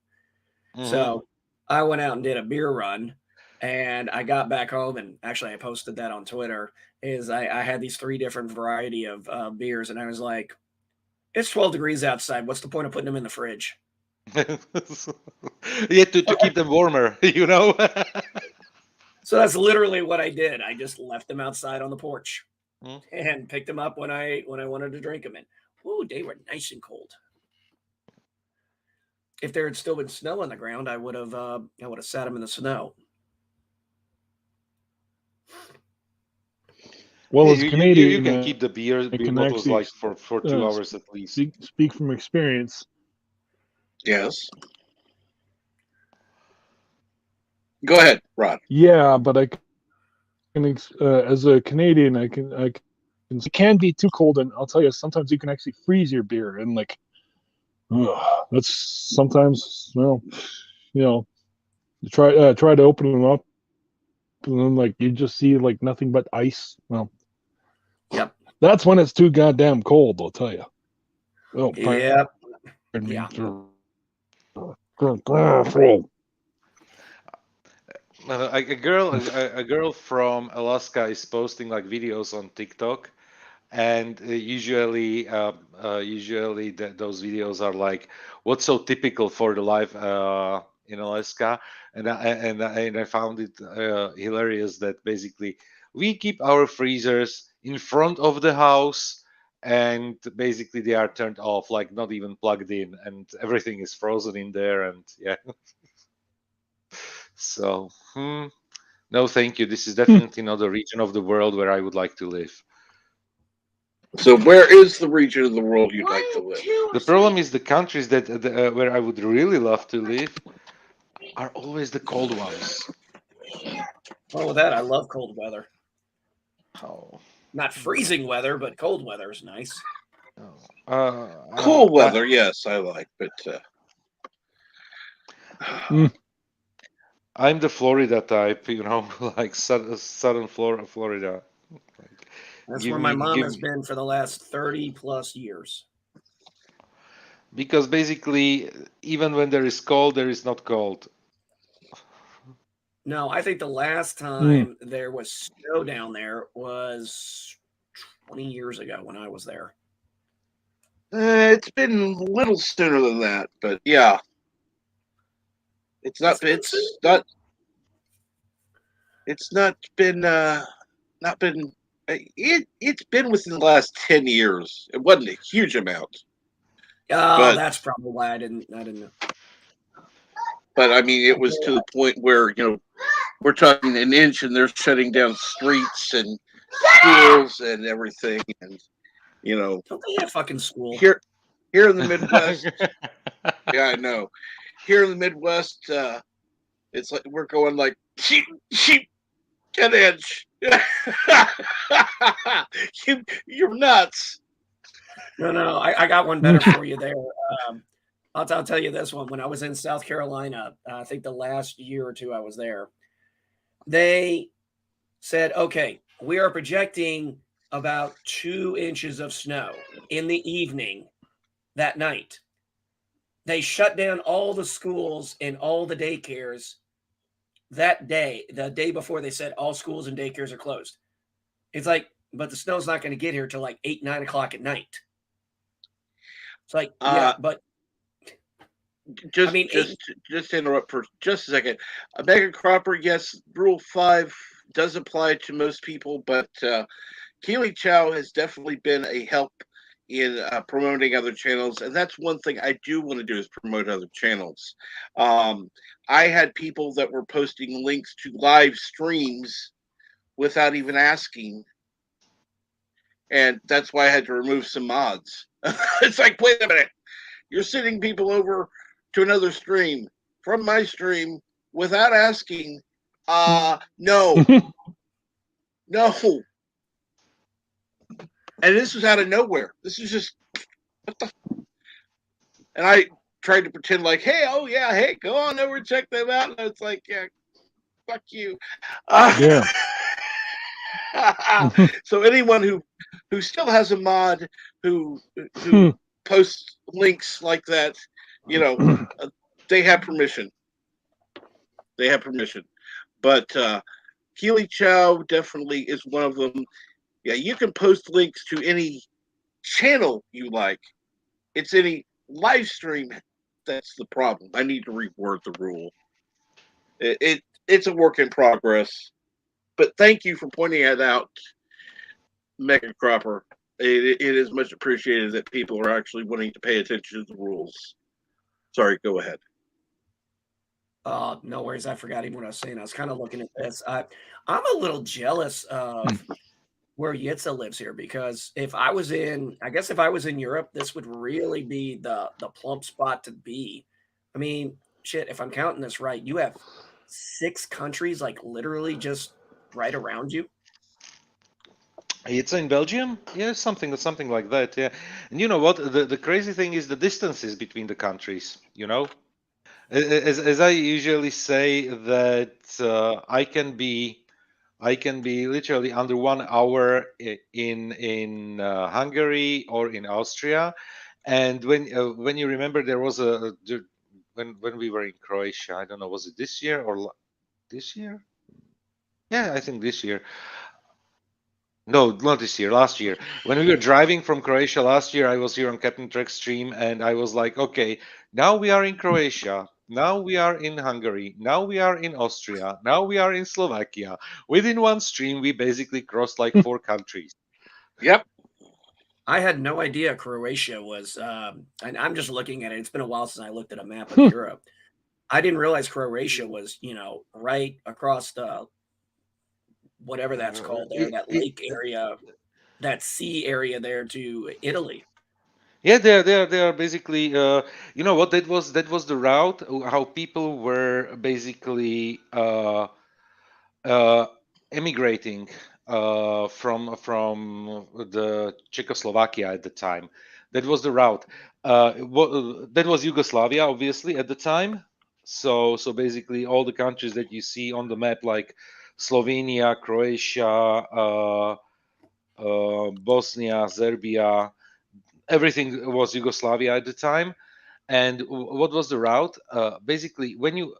Hmm. So I went out and did a beer run, and I got back home, and actually I posted that on Twitter. Is I had these three different variety of beers, and I was like, it's 12 degrees outside. What's the point of putting them in the fridge? Yeah, to keep them warmer, you know. So that's literally what I did. I just left them outside on the porch Mm. and picked them up when I wanted to drink them. And ooh, they were nice and cold. If there had still been snow on the ground, I would have sat them in the snow. well, Yeah, as a you Canadian, can keep the beer I can bottles actually like for 2 hours at least. speak from experience. Yes. Go ahead, Rod. Yeah, but I can, as a Canadian, it can be too cold, and I'll tell you, sometimes you can actually freeze your beer, and like, that's sometimes, well, you know, you try to open them up, and then like you just see like nothing but ice. Well, Yep. that's when it's too goddamn cold. I'll tell you. Oh, pardon Yep. me. Yeah. A girl from Alaska is posting like videos on TikTok, and usually those videos are like, what's so typical for the life in Alaska, and I found it hilarious that basically we keep our freezers in front of the house, and basically they are turned off, like not even plugged in, and everything is frozen in there, and yeah. So no, thank you. This is definitely not a region of the world where I would like to live. So, where is the region of the world you'd like to live? The problem is the countries that where I would really love to live are always the cold ones. Well, with that, I love cold weather. Oh, Not freezing weather, but cold weather is nice. oh. Cool weather, yes, I like, but Mm. I'm the Florida type, like southern Florida. Like, That's give where my me, mom give has me, been for the last 30 plus years. because basically, even when there is cold, there is not cold. No, I think the last Mm. time there was snow down there was 20 years ago when I was there. it's been a little sooner than that. But yeah, it's not. Has it been soon? It's not been. Not been. It's been within the last 10 years. It wasn't a huge amount, Oh, but that's probably why I didn't know. I mean, it was Okay. to the point where we're talking an inch, and they're shutting down streets and schools and everything, and you know Don't they have fucking school? here here in the Midwest. Yeah, I know. Here in the Midwest, it's like we're going like sheep 10 inch. You're nuts. No, no, I got one better for you there. Um, I'll tell you this one. When I was in South Carolina, I think the last year or two I was there, they said, okay, we are projecting about 2 inches of snow in the evening that night. They shut down all the schools and all the daycares that day, the day before they said all schools and daycares are closed. It's like, but the snow's not going to get here till like 8, 9 o'clock at night. It's like, yeah, Uh, but I just mean, just just to interrupt for just a second. Mega Cropper, yes, Rule 5 does apply to most people, but Keely Chow has definitely been a help in promoting other channels, and that's one thing I do want to do is promote other channels. Um, I had people that were posting links to live streams without even asking, and that's why I had to remove some mods. It's like, wait a minute, you're sending people over to another stream from my stream without asking. No, no. And this was out of nowhere. This is just, and I tried to pretend like, hey, oh yeah, hey, go on over and check them out. And it's like, yeah, fuck you. Uh, Yeah. so anyone who still has a mod who posts links like that, you know, uh, they have permission. They have permission. But Keely Chow definitely is one of them. Yeah, you can post links to any channel you like. It's any live stream. That's the problem. I need to reword the rule. It's a work in progress. But thank you for pointing that out, Mega Cropper. It is much appreciated that people are actually wanting to pay attention to the rules. Sorry, go ahead. no worries. I forgot even what I was saying. I was kind of looking at this. I'm a little jealous of where Yitza lives here because I guess if I was in Europe, this would really be the plump spot to be. I mean, shit, if I'm counting this right, you have 6 countries like literally just right around you. It's in Belgium, yeah, something like that, yeah. And you know what? The crazy thing is the distances between the countries. As I usually say that I can be literally under 1 hour in Hungary or in Austria, and when you remember there was when we were in Croatia, I don't know, was it this year or this year? Yeah, I think this year. No, not this year, last year. When we were driving from Croatia last year, I was here on Captain Trek stream and I was like, okay, now we are in Croatia. Now we are in Hungary. Now we are in Austria. Now we are in Slovakia. Within one stream, we basically crossed like 4 countries. Yep. I had no idea Croatia was, and I'm just looking at it. It's been a while since I looked at a map of Europe. I didn't realize Croatia was, right across the whatever that's Uh, called there, it, that it, lake area, that sea area there to Italy. Yeah, they are basically. You know what? That was the route how people were basically uh, emigrating from the Czechoslovakia at the time. That was the route. That was Yugoslavia, obviously, at the time. So basically, all the countries that you see on the map, like Slovenia, Croatia, Bosnia, Serbia, everything was Yugoslavia at the time. And what was the route? Basically, when you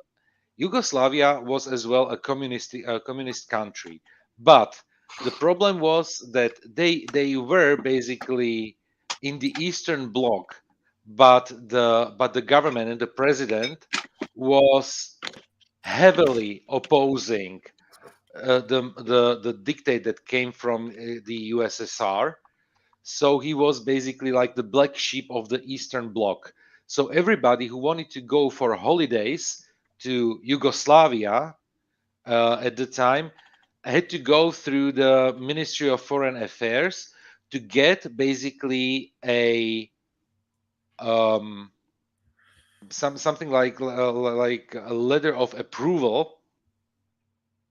Yugoslavia was as well a communist country, but the problem was that they were basically in the Eastern Bloc, but the government and the president was heavily opposing the dictate that came from the USSR. So he was basically like the black sheep of the Eastern Bloc. So everybody who wanted to go for holidays to Yugoslavia at the time had to go through the Ministry of Foreign Affairs to get basically a um, something like a letter of approval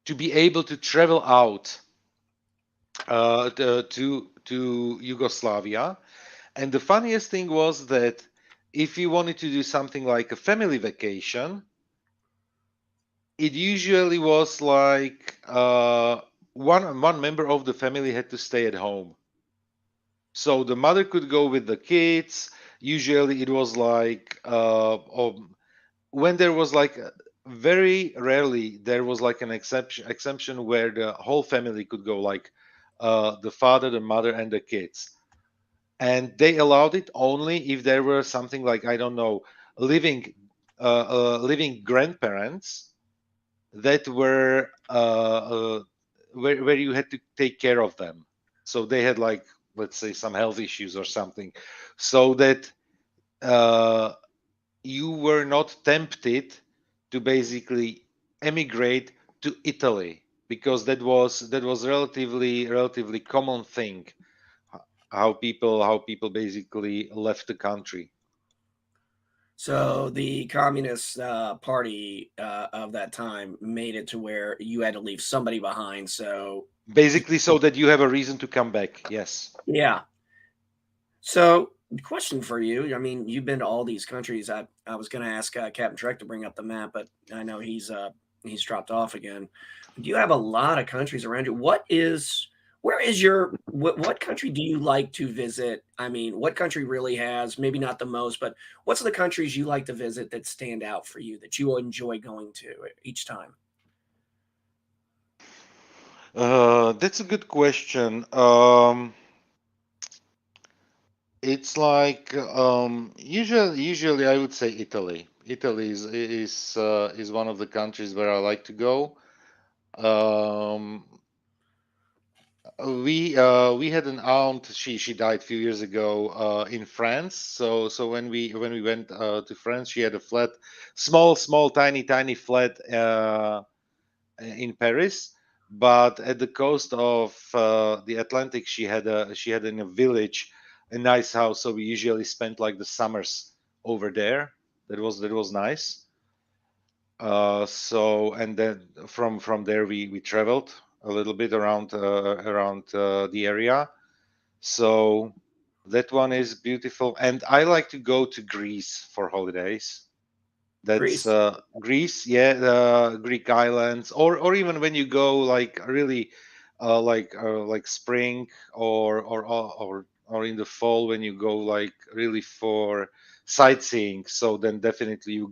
to be able to travel out to Yugoslavia. And the funniest thing was that if you wanted to do something like a family vacation, it usually was like one member of the family had to stay at home. So the mother could go with the kids. Usually it was like when there was like very rarely there was like an exemption where the whole family could go, like the father, the mother, and the kids. And they allowed it only if there were something like, I don't know, living living grandparents that were where you had to take care of them. So they had, like, let's say, some health issues or something, so that uh, you were not tempted to basically emigrate to Italy, because that was relatively common thing, how people basically left the country. So the Communist Party of that time made it to where you had to leave somebody behind. So Basically, so that you have a reason to come back. Yes. yeah. So question for you. I mean, you've been to all these countries. I was going to ask Captain Trek to bring up the map, but I know he's dropped off again. You have a lot of countries around you. Where is your what country do you like to visit? I mean, what country really has maybe not the most, but what's the countries you like to visit that stand out for you that you will enjoy going to each time? That's a good question. It's like usually I would say Italy. Italy is one of the countries where I like to go. Um, we had an aunt. She died a few years ago in France. So when we went to France, she had a flat, small, tiny flat in Paris. But at the coast of the Atlantic, she had in a village a nice house. So we usually spent like the summers over there. That was nice. So and then from there we traveled a little bit around the area. So that one is beautiful, and I like to go to Greece for holidays. That's Greece. Greece, yeah, Greek islands, or even when you go like really, like spring or in the fall when you go like really for sightseeing. So then definitely you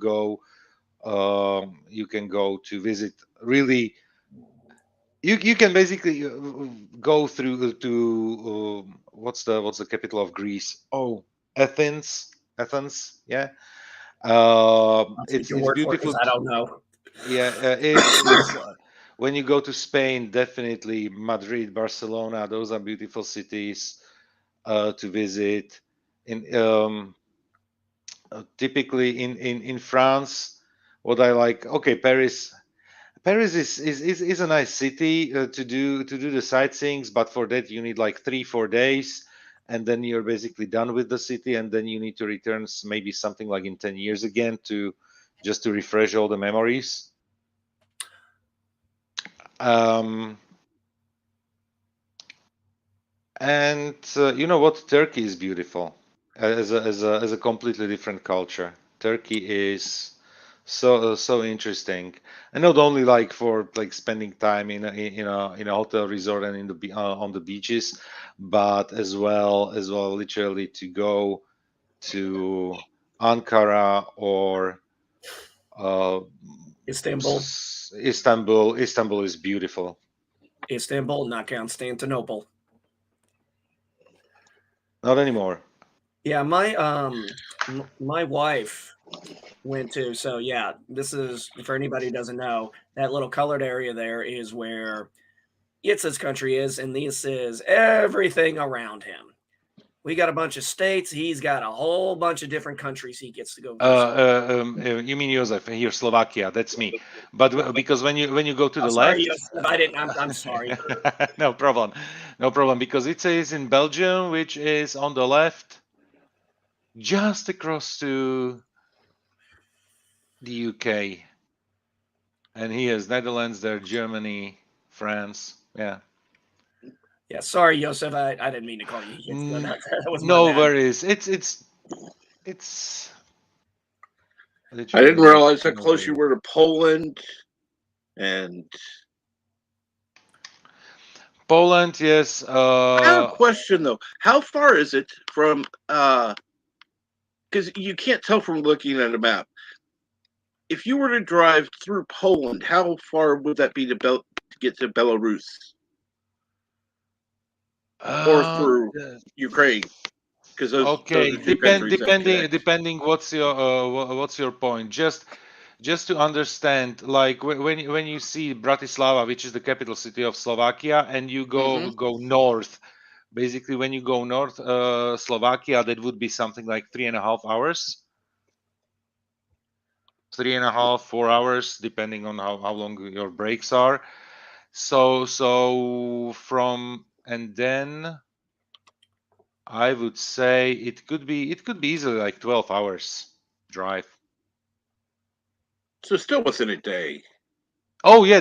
can go to visit really. You can basically go through to what's the capital of Greece? Oh, Athens, yeah. I'll take It's your it's word for it because beautiful. I don't know. Yeah, it's when you go to Spain, definitely Madrid, Barcelona. Those are beautiful cities to visit. In Typically in France, what I like, okay, Paris. Paris is a nice city to do the sightseeing, but for that you need like 3 4 days, and then you're basically done with the city, and then you need to return maybe something like in 10 years again to just to refresh all the memories. Um, and you know what? Turkey is beautiful as a completely different culture. Turkey is so interesting, and not only like for like spending time in a hotel resort and on the beaches, but as well literally to go to Ankara or uh, Istanbul. Istanbul. Istanbul is beautiful. Istanbul, not Constantinople. Not anymore. Yeah, my wife went to. So yeah, this is for anybody who doesn't know. That little colored area there is where Yitzhak's country is, and this is everything around him. We got a bunch of states. He's got a whole bunch of different countries he gets to go visit. You mean Josef here, Slovakia? That's me. But because when you go to Oh, the sorry, left, Yosef. I didn't. I'm sorry. no problem, no problem. Because it says in Belgium, which is on the left, just across to the UK, and he has Netherlands there, Germany, France. Yeah. Yeah, sorry, Yosef. I didn't mean to call you Yitzhak. That was my No bad. worries. It's I didn't literally like realize how no close you worries. were to Poland. And Poland, yes. I have a question though. How far is it from? Because you can't tell from looking at a map. If you were to drive through Poland, how far would that be to get to Belarus or Uh, through Ukraine? Because those okay, are two countries that connect. depending what's your point. Just to understand, like when you see Bratislava, which is the capital city of Slovakia, and you Hmm. go north, basically when you go north, Slovakia, that would be something like 3.5 hours, 3.5 4 hours, depending on how long your breaks are. So from and then I would say it could be easily like 12 hours drive. So still within a day. Oh yeah,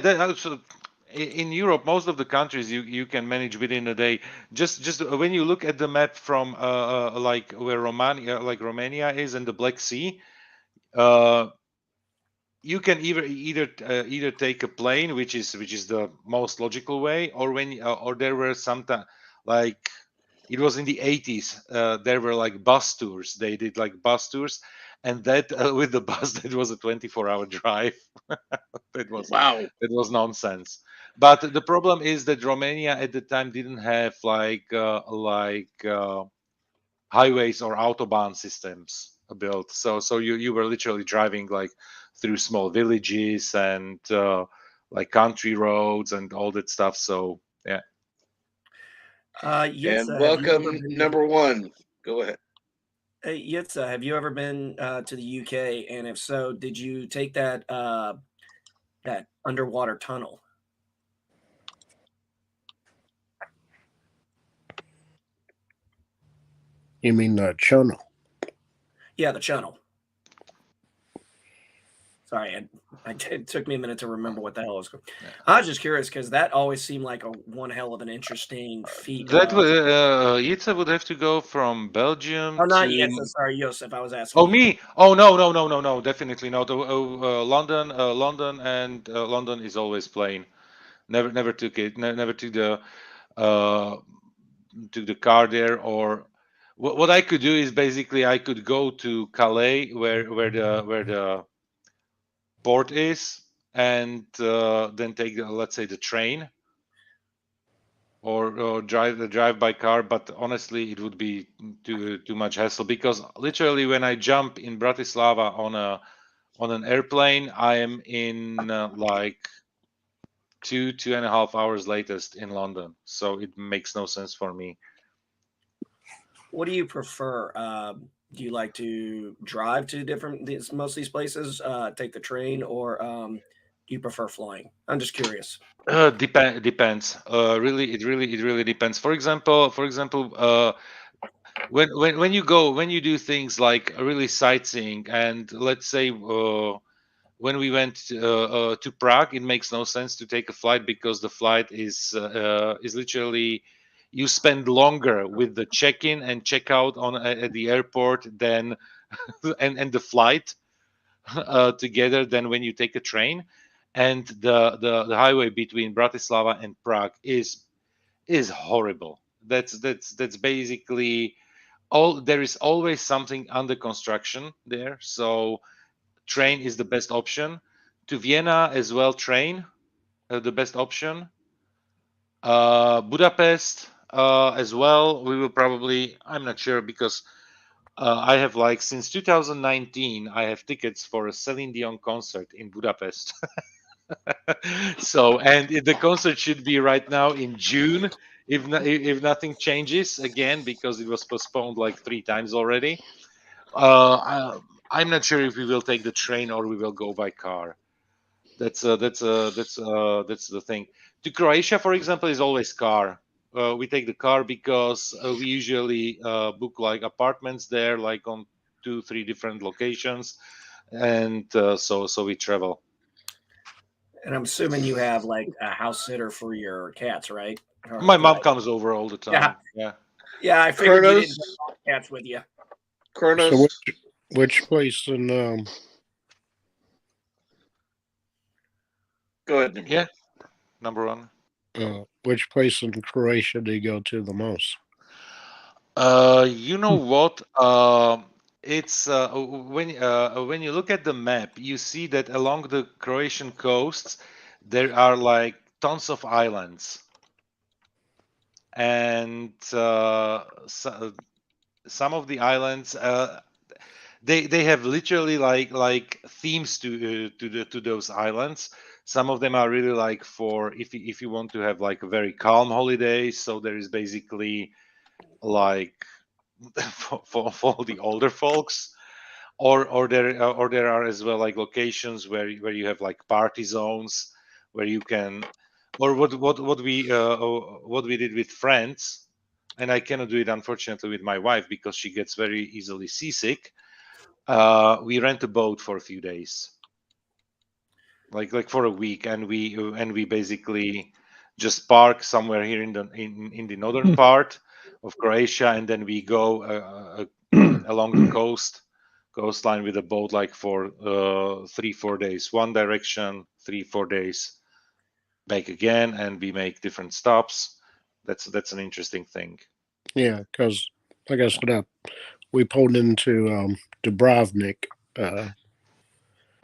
in Europe, most of the countries you can manage within a day. Just when you look at the map from like where Romania is and the Black Sea, uh, you can either take a plane, which is the most logical way, or there were some like it was in the 80s. There were like bus tours. They did like bus tours, and that with the bus that was a 24-hour drive. that was Wow. that was nonsense. But the problem is that Romania at the time didn't have highways or autobahn systems built. So you were literally driving like through small villages and like country roads and all that stuff. So yeah. Yitza, And have you ever welcome, been? number one. Go ahead. Yitza, have you ever been to the UK? And if so, did you take that underwater tunnel? You mean the Chono? Yeah, the channel. Sorry, it took me a minute to remember what the hell was going. Yeah. I was just curious because that always seemed like a one hell of an interesting feat That of. Yitzhak would have to go from Belgium Oh, not yet. So to. sorry, Yosef. I was asking Oh, you. me? Oh, no, no, no, no, no, definitely not. London, and London is always plain. Never took it. Never uh, took the car there. Or what I could do is basically I could go to Calais, where the port is, and then take let's say the train or drive by car. But honestly, it would be too much hassle because literally when I jump in Bratislava on an airplane, I am in like 2.5 hours latest in London. So it makes no sense for me. What do you prefer? Do you like to drive to most of these places, take the train, or do you prefer flying? I'm just curious. Depends. Really, it really depends. For example, when you do things like really sightseeing, and let's say when we went to Prague, it makes no sense to take a flight because the flight is literally, you spend longer with the check-in and check-out at the airport than and the flight together than when you take a train. And the highway between Bratislava and Prague is horrible. That's basically all. There is always something under construction there, so train is the best option. To Vienna as well, train the best option. Budapest as well. We will probably. I'm not sure because I have, like, since 2019, I have tickets for a Celine Dion concert in Budapest. So, and the concert should be right now in June, if nothing changes again, because it was postponed like 3 times already. I'm not sure if we will take the train or we will go by car. That's the thing. To Croatia, for example, is always car. We take the car because we usually book like apartments there, like on 2, 3 different locations, and so we travel. And I'm assuming you have like a house sitter for your cats, right? My Did mom I? comes over all the Yeah, time. Yeah. yeah. I figured you didn't Kronos, bring all the cats with you. Kronos, So which place in go ahead, Nimrod. Yeah. Number one. which place in Croatia do you go to the most? You know what? It's when you look at the map, you see that along the Croatian coasts there are like tons of islands, and some of the islands they have literally like themes to those islands. Some of them are really like for if you want to have like a very calm holiday. So there is basically like for the older folks, or there are as well like locations where you have like party zones where you can, or what we did with friends, and I cannot do it unfortunately with my wife because she gets very easily seasick. We rent a boat for a few days, like for a week, and we basically just park somewhere here in the northern part of Croatia, and then we go along the coastline with a boat, like for 3, 4 days one direction, 3, 4 days back again, and we make different stops. That's an interesting thing. Yeah, because like I said, we pulled into Dubrovnik.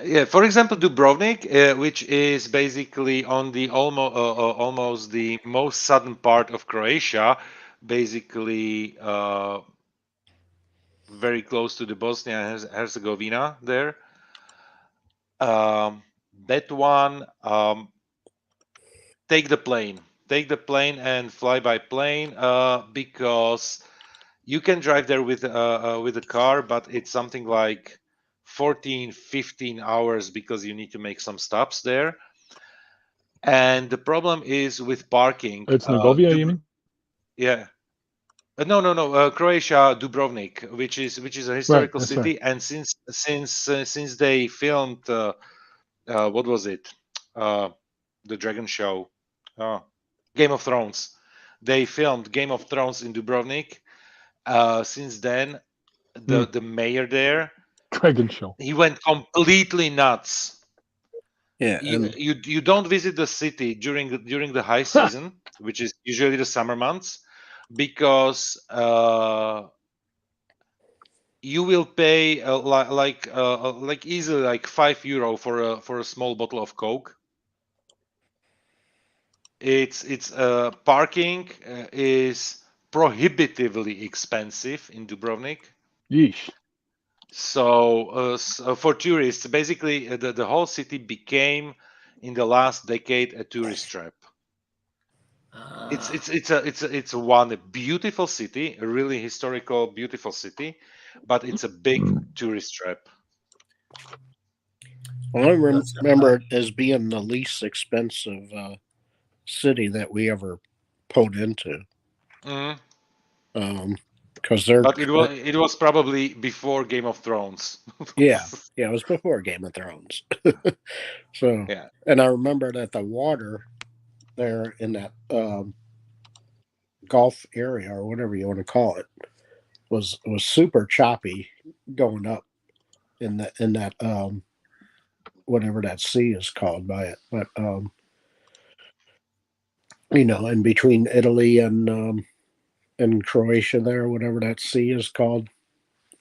Yeah, for example, Dubrovnik, which is basically on the almost the most southern part of Croatia, basically very close to the Bosnia and Herzegovina there. Um, that one, take the plane and fly by plane, because you can drive there with a car, but it's something like 14, 15 hours because you need to make some stops there. And the problem is with parking. It's Nagovia, you mean? Yeah. No. Croatia, Dubrovnik, which is a Right, historical that's right. city, and since they filmed what was it, uh, the Dragon Show, uh, Game of Thrones. They filmed Game of Thrones in Dubrovnik. Since then, the mayor there, Dragon Show. he went completely nuts. Yeah, and You don't visit the city during the high season, which is usually the summer months, because you will pay like easily like €5 for a small bottle of Coke. It's parking is prohibitively expensive in Dubrovnik. Yeesh. So, for tourists, basically, the whole city became in the last decade a tourist trap. It's one beautiful city, a really historical, beautiful city, but it's a big tourist trap. well, I That's remember it as being the least expensive city that we ever pulled into. Mhm. Um, because they're But it was probably before Game of Thrones. yeah, it was before Game of Thrones. So, Yeah. and I remember that the water there in that Gulf area or whatever you want to call it was super choppy going up in that whatever that sea is called by it. But in between Italy and Croatia there, whatever that sea is called,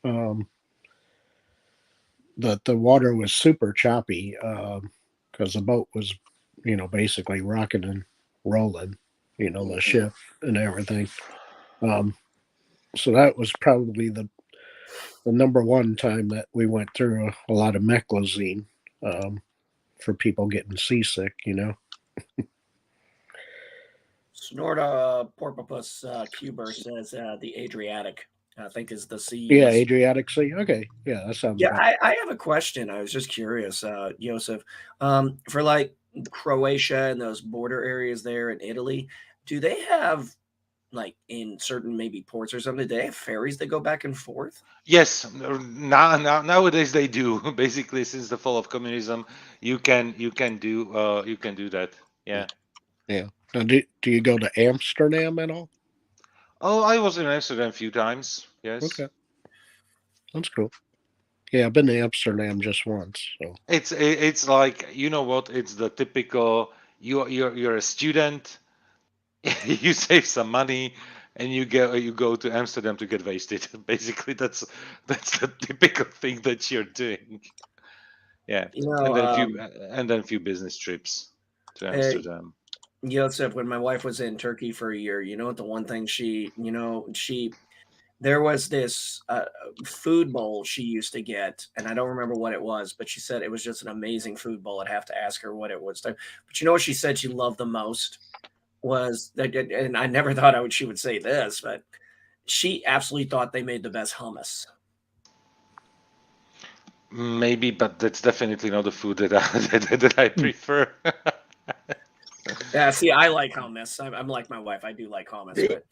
um, the water was super choppy because the boat was basically rocking and rolling, the ship and everything. Um, so that was probably the number one time that we went through a lot of meclizine um, for people getting seasick. Snorta Porpoise Cuber says the Adriatic, I think, is the sea Yeah, was. Adriatic Sea. Okay, yeah, that sounds Yeah, about. I have a question. I was just curious, Joseph. For like Croatia and those border areas there in Italy, do they have like in certain maybe ports or something? Do they have ferries that go back and forth? Yes, nowadays they do. Basically, since the fall of communism, you can do that. Yeah. Yeah. Now, do you go to Amsterdam at all? Oh, I was in Amsterdam a few times. Yes. Okay, that's cool. Yeah, I've been to Amsterdam just once. So It's like, you know what? It's the typical, you're a student, you save some money, and you go to Amsterdam to get wasted. Basically, that's the typical thing that you're doing. Yeah, You know, and then few business trips to uh, Amsterdam. Joseph, when my wife was in Turkey for a year, you know what the one thing there was this food bowl she used to get, and I don't remember what it was, but she said it was just an amazing food bowl. I'd have to ask her what it was. But you know what she said she loved the most was that, and I never thought she would say this, but she absolutely thought they made the best hummus. Maybe, but that's definitely not the food that I that I prefer. Yeah, see, I like hummus. I'm like my wife. I do like hummus, but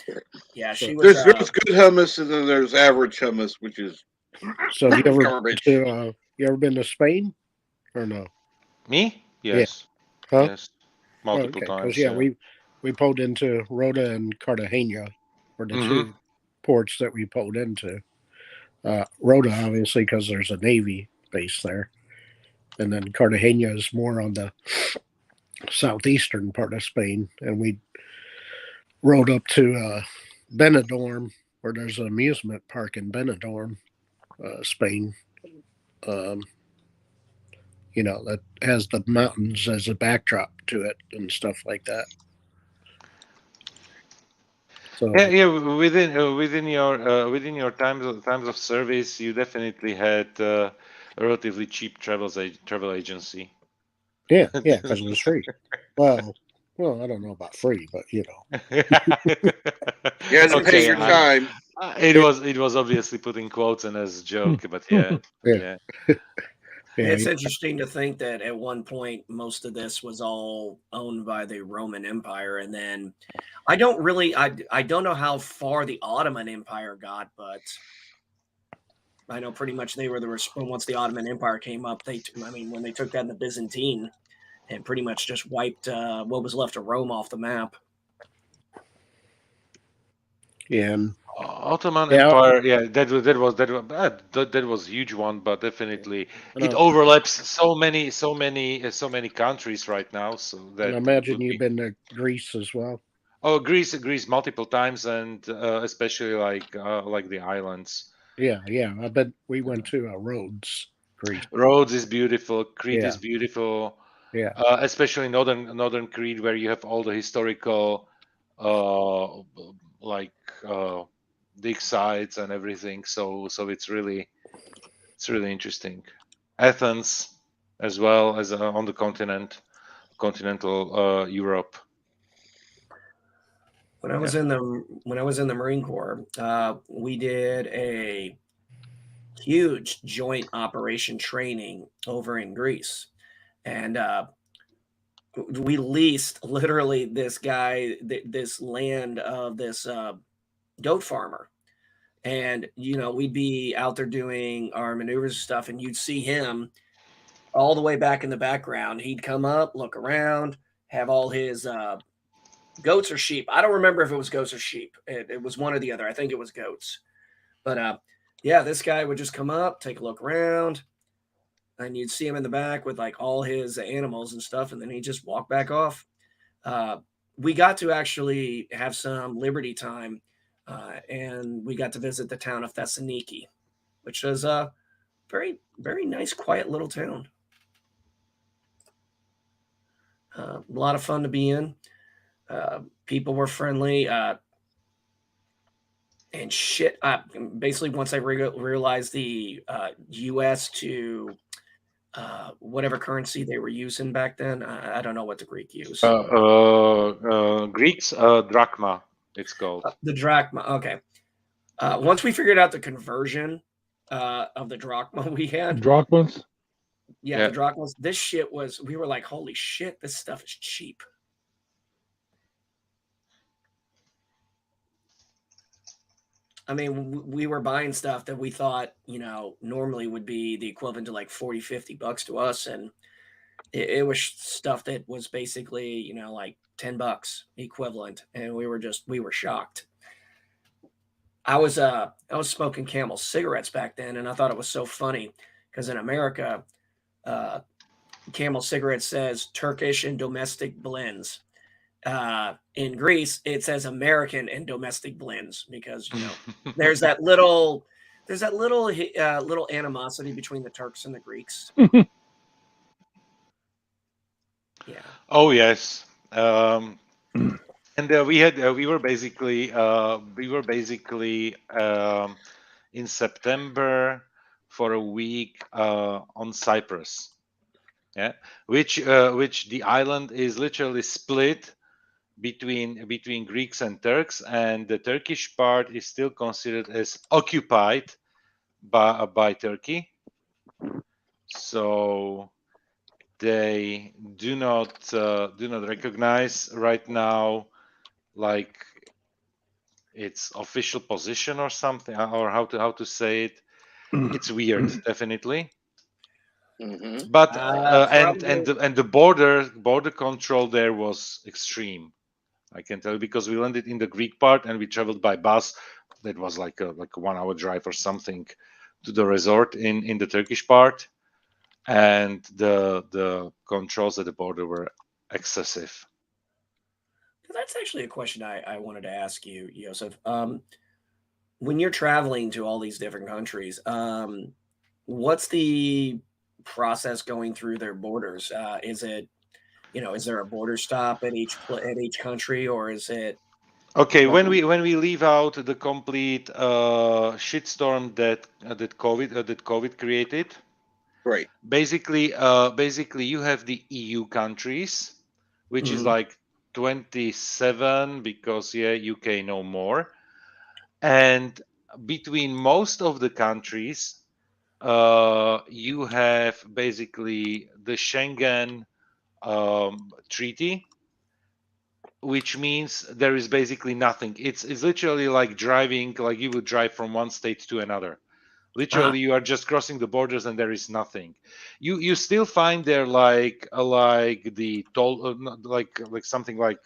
yeah, so she was. There's good hummus, and then there's average hummus, which is so have you ever been garbage. to Spain or no? Me? Yeah. Yes, Huh? yes, Oh, multiple okay. Because times. yeah, Yeah. we pulled into Rota and Cartagena were the Hmm. two ports that we pulled into. Rota, obviously, because there's a Navy base there, and then Cartagena is more on the southeastern part of Spain, and we rode up to Benidorm, where there's an amusement park in Benidorm, Spain. Um, that has the mountains as a backdrop to it and stuff like that. Yeah, So yeah. Within your times of service, you definitely had a relatively cheap travel agency. yeah, because it was free. Well, I don't know about free, but You had to pay Okay, your time. it was obviously put in quotes and as a joke, but yeah, yeah, yeah. yeah, It's interesting to think that at one point most of this was all owned by the Roman Empire, and then I don't know how far the Ottoman Empire got, but I know pretty much they were once the Ottoman Empire came up. I mean, when they took down the Byzantine and pretty much just wiped what was left of Rome off the map. and Ottoman yeah, Empire, yeah, that was a huge one, but definitely and it I, overlaps so many countries right now, so and I that it imagine would you've be. been to Greece as well. Oh, Greece multiple times, and especially like the islands. Yeah, yeah. I bet we went to Rhodes, Greece. Rhodes is beautiful. Crete Yeah, is beautiful, yeah, especially northern Crete, where you have all the historical, uh, like uh, dig sites and everything. So it's really interesting. Athens, as well as on the continental Europe. Yeah. When I was in the Marine Corps, we did a huge joint operation training over in Greece, and we leased literally this guy this land of this goat farmer, And we'd be out there doing our maneuvers and stuff, and you'd see him all the way back in the background. He'd come up, look around, have all his goats or sheep. I don't remember if it was goats or sheep. It was one or the other. I think it was goats. But yeah, this guy would just come up, take a look around, and you'd see him in the back with like all his animals and stuff, and then he'd just walk back off. Uh, we got to actually have some Liberty time, and we got to visit the town of Thessaloniki, which was a very, very nice, quiet little town. A lot of fun to be in. People were friendly. And shit, basically, once I realized the U.S. to whatever currency they were using back then, I don't know what the Greek used. Greeks, drachma, it's called. The drachma. Okay. Once we figured out the conversion of the drachma we had, Drachmas. the drachmas, this shit was, we were like, holy shit, this stuff is cheap. I mean, we were buying stuff that we thought, normally would be the equivalent to like 40, $50 to us. And it was stuff that was basically, like $10 equivalent. And we were shocked. I was smoking Camel cigarettes back then, and I thought it was so funny because in America, Camel cigarettes says Turkish and domestic blends. In Greece, it says American and domestic blends because there's that little little animosity between the Turks and the Greeks. Yeah. Oh yes. And we were basically in September for a week on Cyprus. Yeah, which the island is literally split between Greeks and Turks, and the Turkish part is still considered as occupied by Turkey. So they do not recognize right now like its official position or something, or how to say it. It's weird, definitely. Mm-hmm. But and the border control there was extreme. I can tell you because we landed in the Greek part and we traveled by bus. That was like a 1 hour drive or something to the resort in the Turkish part, and the controls at the border were excessive. That's actually a question I wanted to ask you, Joseph. When you're traveling to all these different countries, what's the process going through their borders? Is it, is there a border stop at each country, or is it Okay, like, when we leave out the complete shitstorm that COVID created, Right. basically you have the EU countries, which is Mhm. like 27 because UK no more, and between most of the countries, you have basically the Schengen treaty, which means there is basically nothing. It's literally like driving, like you would drive from one state to another. Literally, you are just crossing the borders and there is nothing. You still find there like the toll, like something like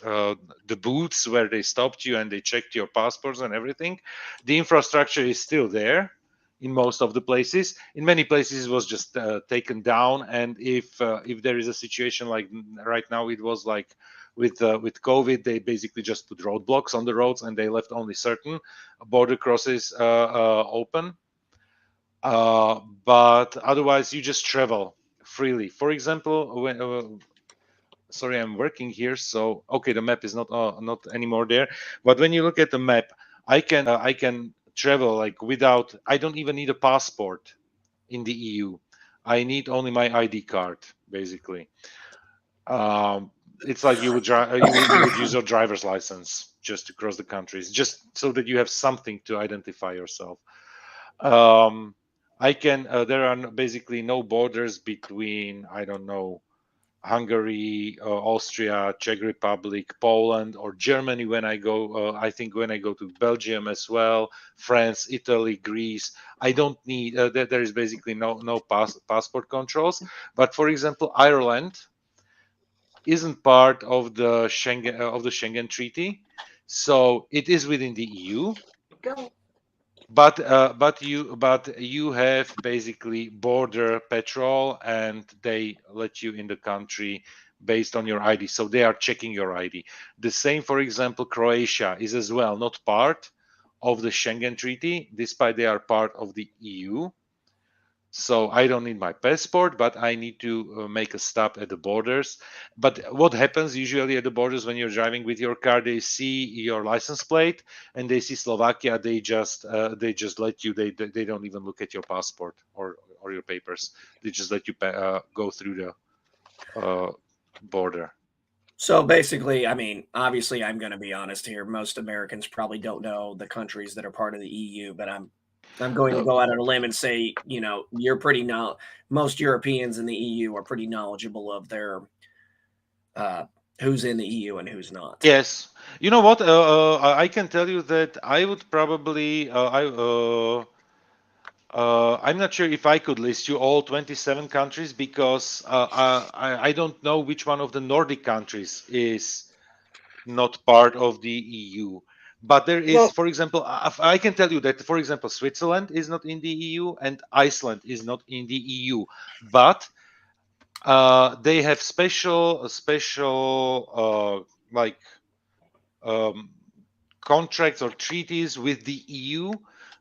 the booths where they stopped you and they checked your passports and everything. The infrastructure is still there in most of the places. In many places, it was just taken down. And if there is a situation like right now, it was like with COVID, they basically just put roadblocks on the roads and they left only certain border crosses open. But otherwise, you just travel freely. For example, when sorry, I'm working here, so okay, the map is not anymore there. But when you look at the map, I can travel like without. I don't even need a passport in the EU. I need only my ID card, basically. It's like you would you would use your driver's license just to cross the countries, just so that you have something to identify yourself. Um, I can. There are basically no borders between, I don't know, Hungary, Austria, Czech Republic, Poland, or Germany when I go. I think when I go to Belgium as well, France, Italy, Greece, I don't need. There is basically no passport controls. But for example, Ireland isn't part of the Schengen Treaty, so it is within the EU. But you have basically border patrol, and they let you in the country based on your ID. So they are checking your ID. The same, for example, Croatia is as well not part of the Schengen Treaty, despite they are part of the EU. So I don't need my passport, but I need to make a stop at the borders. But what happens usually at the borders when you're driving with your car? They see your license plate and they see Slovakia. They just let you. They don't even look at your passport or your papers. They just let you go through the border. So basically, I mean, obviously, I'm going to be honest here. Most Americans probably don't know the countries that are part of the EU, but I'm going to No, go out on a limb and say, you're pretty most Europeans in the EU are pretty knowledgeable of their uh, who's in the EU and who's not. yes. You know what? I can tell you that I would probably I'm not sure if I could list you all 27 countries because I don't know which one of the Nordic countries is not part of the EU. But there is, Well, for example, I can tell you that, for example, Switzerland is not in the EU and Iceland is not in the EU. But they have special like um, contracts or treaties with the EU.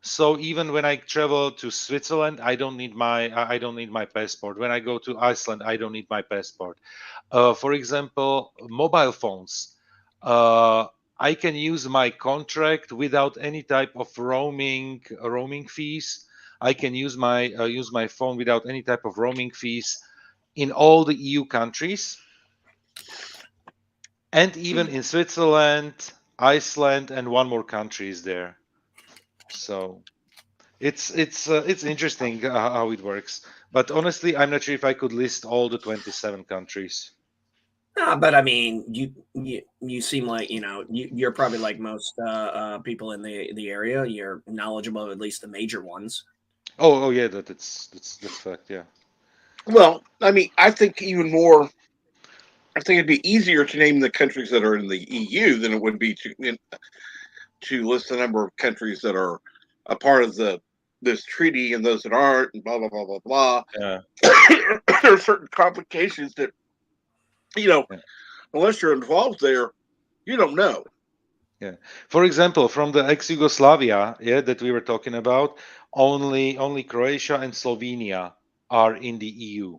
So even when I travel to Switzerland, I don't need my passport. When I go to Iceland, I don't need my passport. For example, mobile phones. Uh, I can use my contract without any type of roaming fees. I can use my phone without any type of roaming fees in all the EU countries, and even in Switzerland, Iceland, and one more country is there. So it's interesting how it works. But honestly, I'm not sure if I could list all the 27 countries. But I mean, you seem like you're probably like most people in the area. You're knowledgeable of at least the major ones. Oh yeah, that's fact. Yeah. well, I mean, I think even more. I think it'd be easier to name the countries that are in the EU than it would be to list the number of countries that are a part of this treaty and those that aren't, and blah blah blah blah blah. Yeah. There are certain complications that you know, Yeah. unless you're involved there, you don't know. Yeah. For example, from the ex-Yugoslavia, yeah, that we were talking about, only Croatia and Slovenia are in the EU.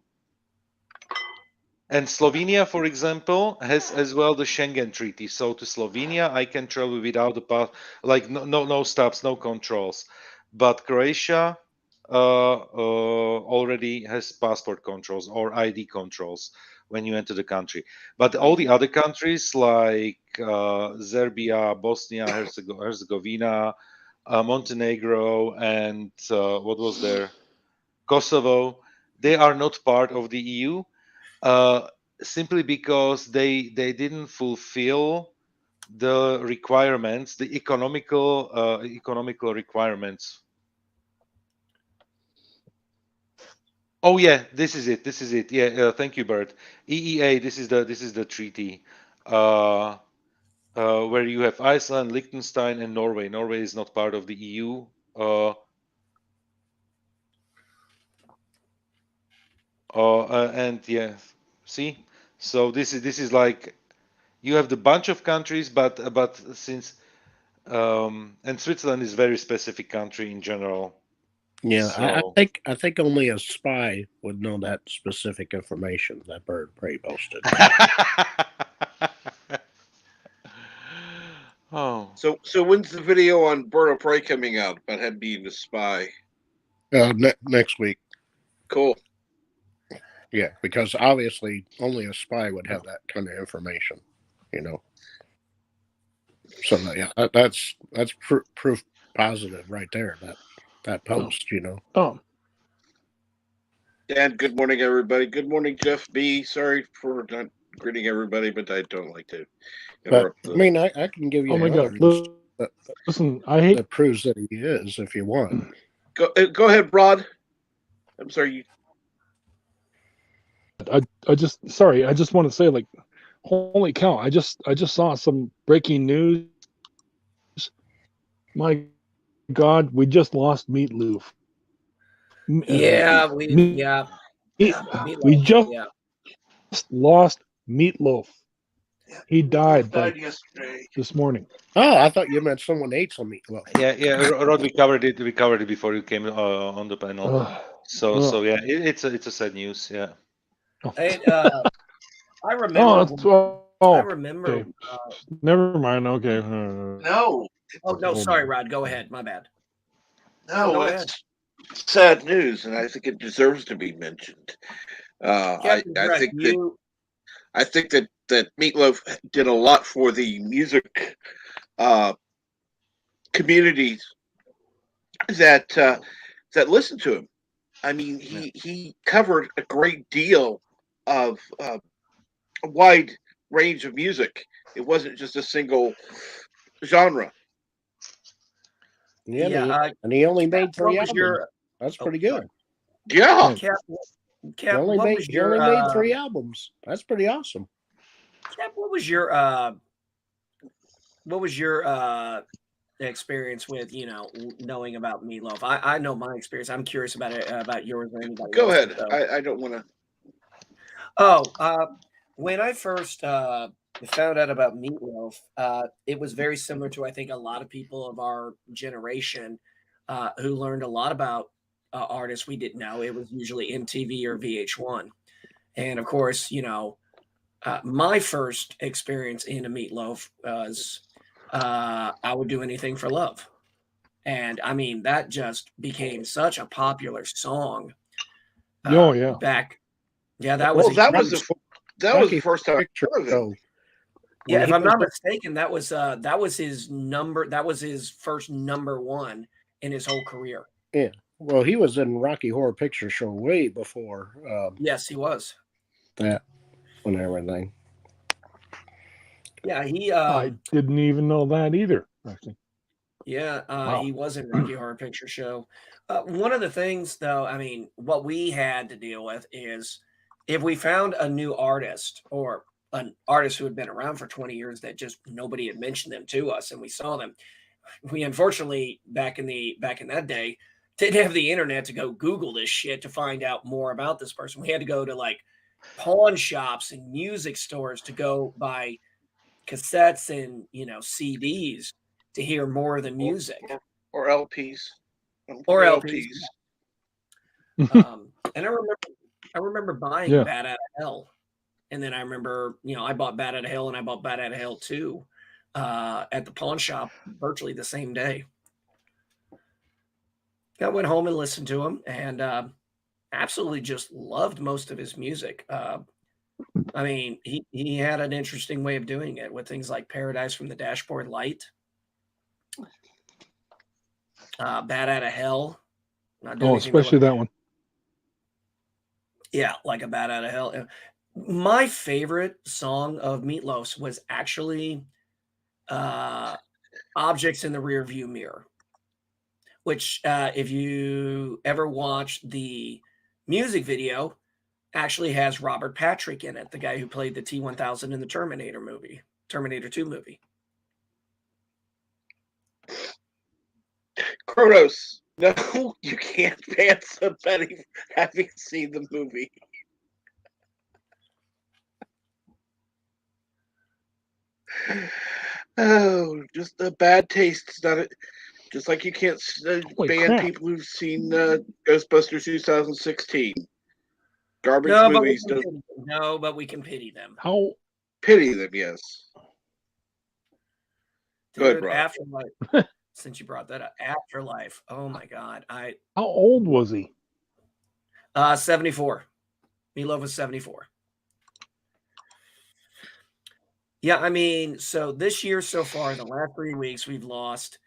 And Slovenia, for example, has as well the Schengen Treaty. So to Slovenia, I can travel without the pass, like no stops, no controls. But Croatia already has passport controls or ID controls when you enter the country. But all the other countries like Serbia, Bosnia, Herzegovina, Montenegro, and what was there? Kosovo, they are not part of the EU, uh, simply because they didn't fulfill the requirements, the economical requirements. Oh yeah, this is it. This is it. Yeah, thank you, Bert. EEA. This is the treaty, uh, where you have Iceland, Liechtenstein, and Norway. Norway is not part of the EU. And yeah, see, so this is like you have the bunch of countries, but since and Switzerland is very specific country in general. Yeah, So I think only a spy would know that specific information that Bird Prey posted. oh, So when's the video on Bird of Prey coming out about him being a spy? Next week, Cool. yeah, because obviously only a spy would have that kind of information, you know. So yeah, that's proof positive right there. That Oh, post, you know. oh, And good morning, everybody. Good morning, Jeff B. Sorry for not greeting everybody, but I don't like to But interrupt I the. mean, I can give you Oh my another God! news Listen, I hate. that proves that he is, if you want. Go ahead, Rod. I'm sorry. I just sorry. I just want to say, like, holy cow! I just saw some breaking news. My God, we just lost Meatloaf. Yeah, Meat, we Meatloaf. just Yeah. lost Meatloaf. He died Died like yesterday. this morning. Oh, I thought you meant someone ate some meatloaf. Yeah. Rod, we covered it. We covered it before you came on the panel. Ugh, So ugh. yeah, it's a sad news. Yeah. It, I Oh, remember. that's I oh, remember. okay. Never mind. Okay. No, Oh no, Hold sorry, on. Rod. Go ahead. My bad. No, no, go ahead. it's sad news, and I think it deserves to be mentioned. Captain I Greg, think that Meatloaf did a lot for the music uh, communities that listened to him. I mean, Yeah. he covered a great deal of a wide range of music. It wasn't just a single genre. Yeah, Yeah. and he only Cap, made what 3 was albums. your? That's Oh, pretty sorry. good. Yeah, Cap. He Cap, only what made was he your? only made 3 albums. That's pretty awesome. Cap, what was your experience with knowing about Meatloaf? I know my experience. I'm curious about it about yours or anybody go else's. ahead. So, I don't want to. oh, when I first found out about Meatloaf, it was very similar to I think a lot of people of our generation who learned a lot about artists we didn't know. It was usually MTV or VH1, and of course, my first experience in a Meatloaf was I Would Do Anything for Love. And I mean, that just became such a popular song Oh yeah. back. Yeah, that was Well, a Rocky, that was the Rocky first time Picture I heard of it. Show. yeah. When If he I'm was not mistaken, that was his number. That was his first number one in his whole career. yeah, well, he was in Rocky Horror Picture Show way before Yes, he was. that and everything. Yeah, he I didn't even know that either. Actually. yeah, Wow. he was in Rocky Horror Picture Show. One of the things, though, I mean, what we had to deal with is if we found a new artist or an artist who had been around for 20 years that just nobody had mentioned them to us and we saw them, we unfortunately back in that day didn't have the internet to go Google this shit to find out more about this person. We had to go to like pawn shops and music stores to go buy cassettes and CDs to hear more of the or, music or LPs. or LPs. LPs. And I remember buying Yeah. Bat Out of Hell, and then I remember I bought Bat Out of Hell and I bought Bat Out of Hell 2 at the pawn shop virtually the same day. I went home and listened to him and absolutely just loved most of his music. I mean, he had an interesting way of doing it with things like Paradise from the Dashboard Light, Bat Out of Hell. Not doing Oh, anything for especially that one. yeah, like a Bat Out of Hell. My favorite song of Meatloaf's was actually Objects in the Rearview Mirror, which if you ever watch the music video, actually has Robert Patrick in it, the guy who played the T-1000 in the Terminator 2 movie. Kronos. No, you can't ban somebody for having seen the movie. Oh, just a bad taste. It's not a, just like you can't Holy ban crap. people who've seen Ghostbusters 2016. Garbage No, movies. Don't but we can pity them. How pity them. Yes. Good, Dude, Rob. Afterlife. Since you brought that up, Afterlife. Oh my God. how old was he? 74. Meatloaf was 74. Yeah, I mean, so this year so far, the last 3 weeks, we've lost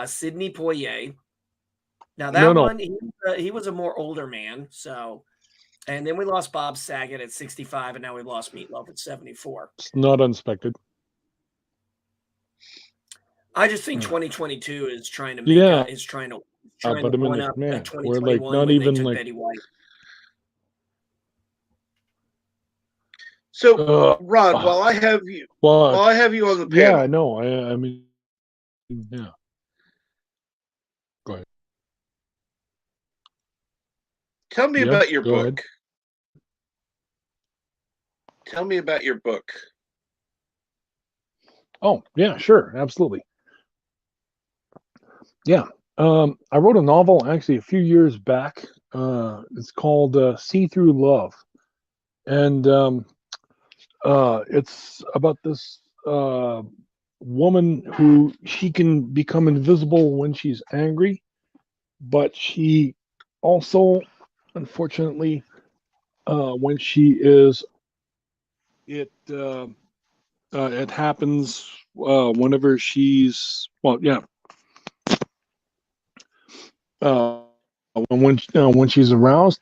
Sidney Poitier. Now that No. one, he was a more older man, so And then we lost Bob Saget at 65, and now we lost Meatloaf at 74. It's not unexpected. I just think Yeah. 2022 is trying to make Yeah, is trying to but I mean, one like, up man, at we're like 2021 not when they even took like. Betty White. So, Ron, while I have you on the Yeah, panel, I know. I mean, yeah. Go ahead. tell me Yeah, about your go ahead. book. Tell me about your book. Oh, yeah, sure, absolutely. Yeah, I wrote a novel actually a few years back. It's called "See Through Love," and it's about this woman who she can become invisible when she's angry, but she also, unfortunately, when she is, it happens whenever she's yeah. Uh, when she's aroused,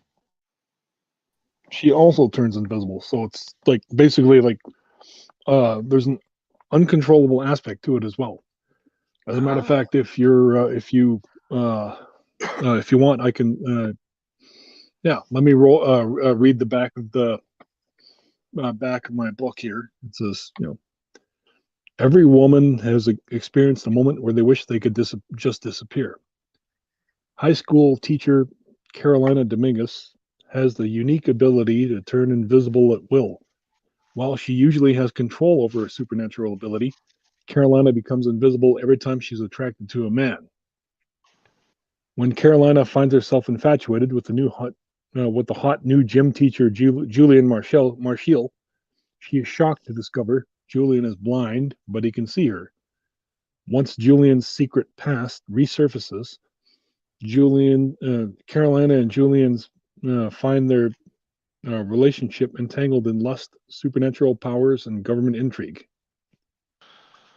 she also turns invisible. So it's like basically like there's an uncontrollable aspect to it as well. As a matter of fact, if you want, I can let me read the back of the back of my book here. It says, every woman has experienced a moment where they wish they could just disappear. High school teacher Carolina Dominguez has the unique ability to turn invisible at will. While she usually has control over her supernatural ability, Carolina becomes invisible every time she's attracted to a man. When Carolina finds herself infatuated with the hot new gym teacher Julian Marshall, she is shocked to discover Julian is blind, but he can see her. Once Julian's secret past resurfaces, Carolina and Julian's find their relationship entangled in lust, supernatural powers, and government intrigue.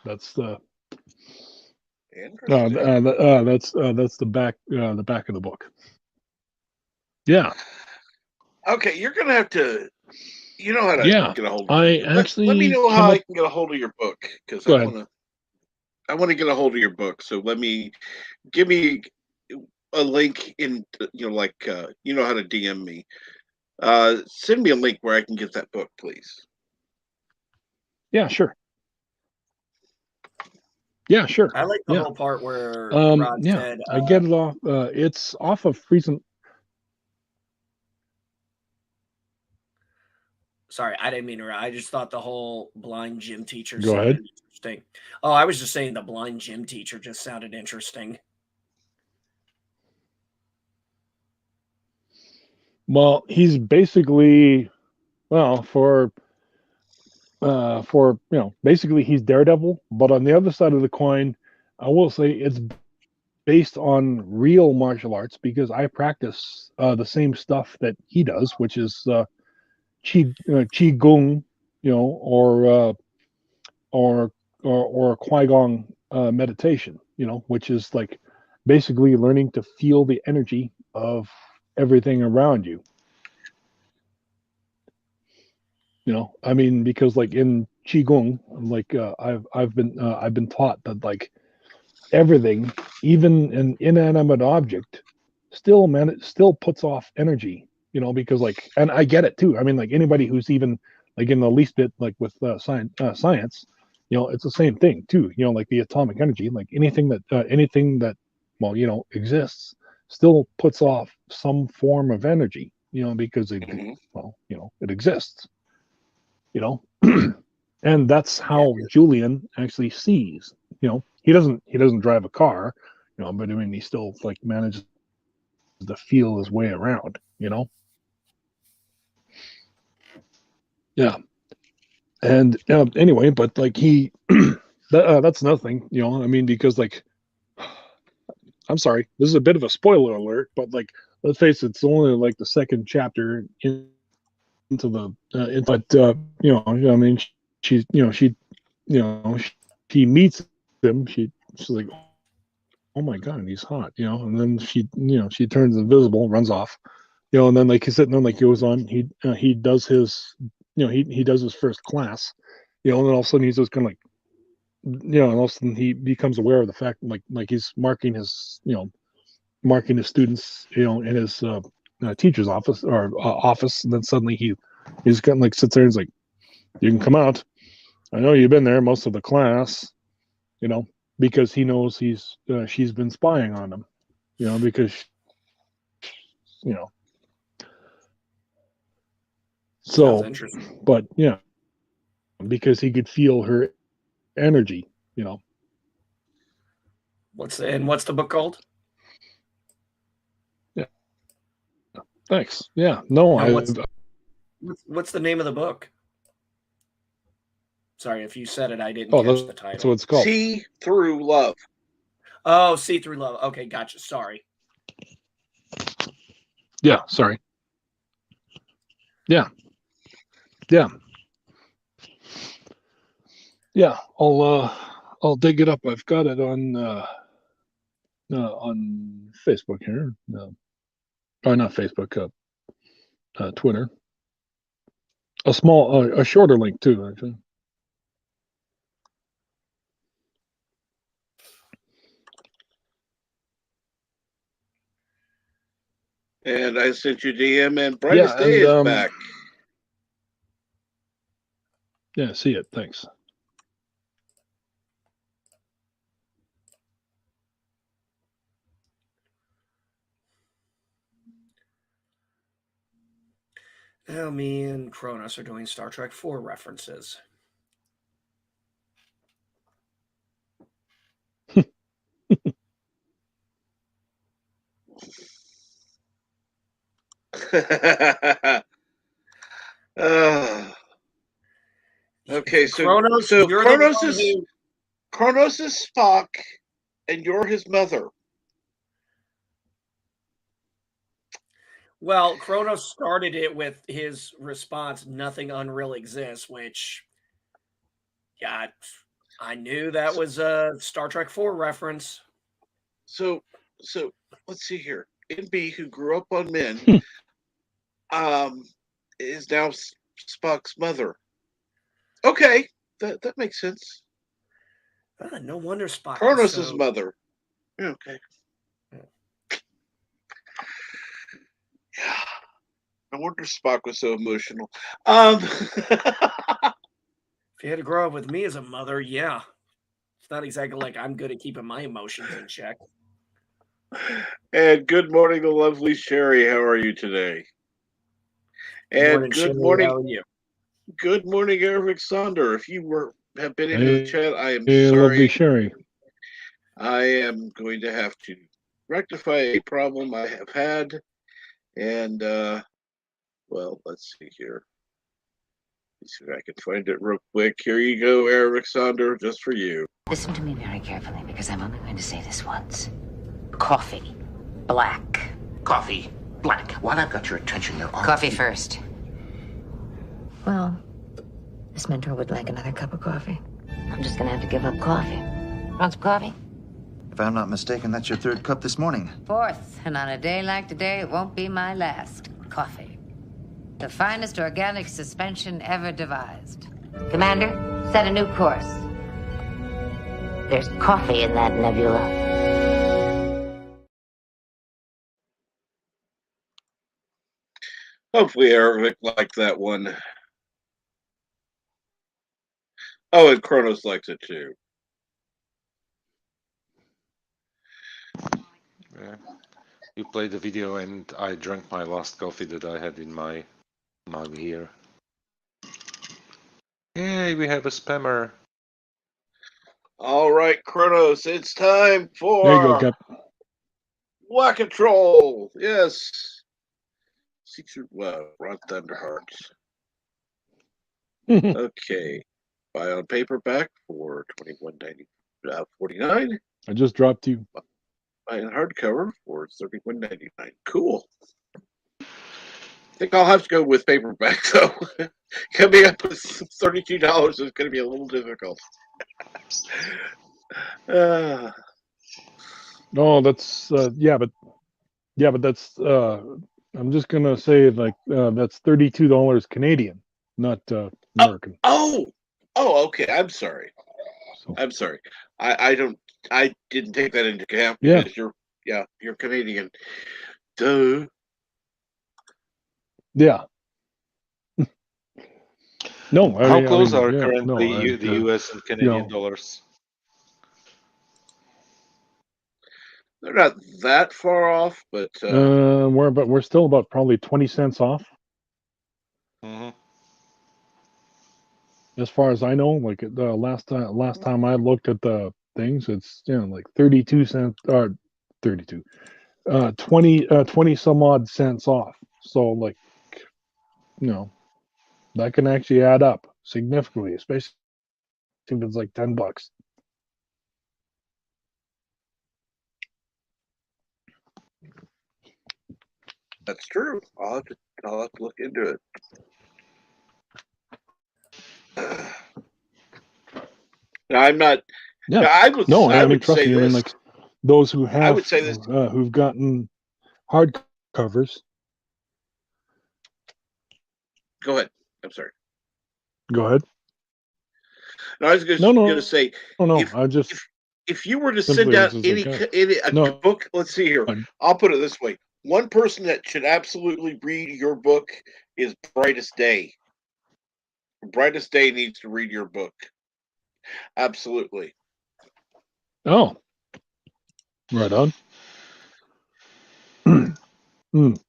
That's the that's the back of the book. Yeah. Okay, you're gonna have to. You know how to get a hold of I me. Let me know how I can get a hold of your book because I want to get a hold of your book. So give me a link in like you know how to DM me. Send me a link where I can get that book, please. Yeah, sure. Yeah, sure. I like the Yeah. whole part where Rod said, I get it off. It's off of recent. Sorry, I didn't mean to. I just thought the whole blind gym teacher Go sounded ahead. interesting. Oh, I was just saying the blind gym teacher just sounded interesting. Well, he's basically for basically he's Daredevil, but on the other side of the coin, I will say it's based on real martial arts because I practice the same stuff that he does, which is qi gong, or Qui-Gon meditation, which is like basically learning to feel the energy of everything around you. I mean, because like in qigong, like I've been taught that like everything, even an inanimate object, it still puts off energy. Because like, and I get it too. I mean, like anybody who's even like in the least bit like with science, it's the same thing too. Like the atomic energy, like anything that exists still puts off some form of energy. Because it exists. And that's how Julian actually sees. He doesn't drive a car, but I mean he still like manages to feel his way around. Yeah. And anyway, but like that's nothing. I mean, because like I'm sorry, this is a bit of a spoiler alert, but like let's face it, it's only like the second chapter into the but I mean she meets him. She's like, oh my god, he's hot, and then she turns invisible, runs off, and then like he's sitting there, like goes on, he does his, he does his first class, and then all of a sudden he's just kind of like, and all of a sudden he becomes aware of the fact, like he's marking his, marking his students, in his teacher's office or office, and then suddenly he's kind of like sits there and he's like, you can come out. I know you've been there most of the class, because he knows she's been spying on him, because you know. Sounds So, interesting. but yeah, because he could feel her energy, What's the book called? Yeah. Thanks. Yeah. No, No, what's the name of the book? Sorry, if you said it, I didn't catch the that's title. what it's called. See Through Love. Oh, See Through Love. Okay, gotcha. Sorry. Yeah. Sorry. Yeah. Yeah. Yeah. I'll dig it up. I've got it on Facebook here. Or not Facebook. Twitter. A shorter link too, actually. And I sent you DM, and Brightest Day is back. Yeah, see it. Thanks. Now me and Kronos are doing Star Trek 4 references. Okay, so Kronos, so you're Kronos the one is who... Kronos is Spock, and you're his mother. Well, Kronos started it with his response, "Nothing unreal exists," which, yeah, I knew that was a Star Trek 4 reference. So let's see here. NB, who grew up on Men, is now Spock's mother. Okay, that makes sense. No wonder Spock Kronos' was so... mother. Okay. Yeah. No wonder Spock was so emotional. If you had to grow up with me as a mother, yeah. It's not exactly like I'm good at keeping my emotions in check. And good morning, the lovely Sherry. How are you today? And Sherry, how are you? Good morning, Eric Sonder. If you have been into the chat, I am Hey, lovely sorry. Sherry. I am going to have to rectify a problem I have had. And, well, let's see here. Let's see if I can find it real quick. Here you go, Eric Sonder, just for you. Listen to me very carefully, because I'm only going to say this once. Coffee. Black. Coffee. Black. While I've got your attention, there are... Coffee first. Well, this mentor would like another cup of coffee. I'm just gonna have to give up coffee. Want some coffee? If I'm not mistaken, that's your third cup this morning. Fourth, and on a day like today, it won't be my last. Coffee. The finest organic suspension ever devised. Commander, set a new course. There's coffee in that nebula. Hopefully Eric liked that one. Oh, and Kronos likes it too. Yeah. You played the video and I drank my last coffee that I had in my mug here. Yay, we have a spammer. All right, Kronos, it's time for... There you go, Cap. Whack-a-Troll. Yes. Secret Wow, Rod Thunderheart. Okay. Buy on paperback for $21.49. I just dropped you. Buy in hardcover for $31.99. Cool. I think I'll have to go with paperback, so coming up with $32 is going to be a little difficult. No, that's but that's I'm just gonna say like that's $32 Canadian, not American. Oh, okay. I'm sorry. So I'm sorry. I don't. I didn't take that into account yeah, because you're Canadian. Duh. yeah. No, How I close mean, are yeah, no, currently the US and you Canadian know, dollars? They're not that far off, but we're still about probably 20 cents off, Hmm. as far as I know. Like the last time I looked at the things, it's like 32 cents or 32, 20 some odd cents off. So like you know that can actually add up significantly, especially if it's like $10. that's true. I'll have to look into it. Now, I'm not. Yeah, Now, no, I I mean would trust say me. I mean this. like those I would say this. who've gotten hard covers. Go ahead. I'm sorry. Go ahead. No, I was No, going to no, say no. if I just if you were to send simply it's out just like a no. book, let's see here. I'll put it this way: one person that should absolutely read your book is Brightest Day. Brightest Day needs to read your book. Absolutely. Oh, right on. Mm.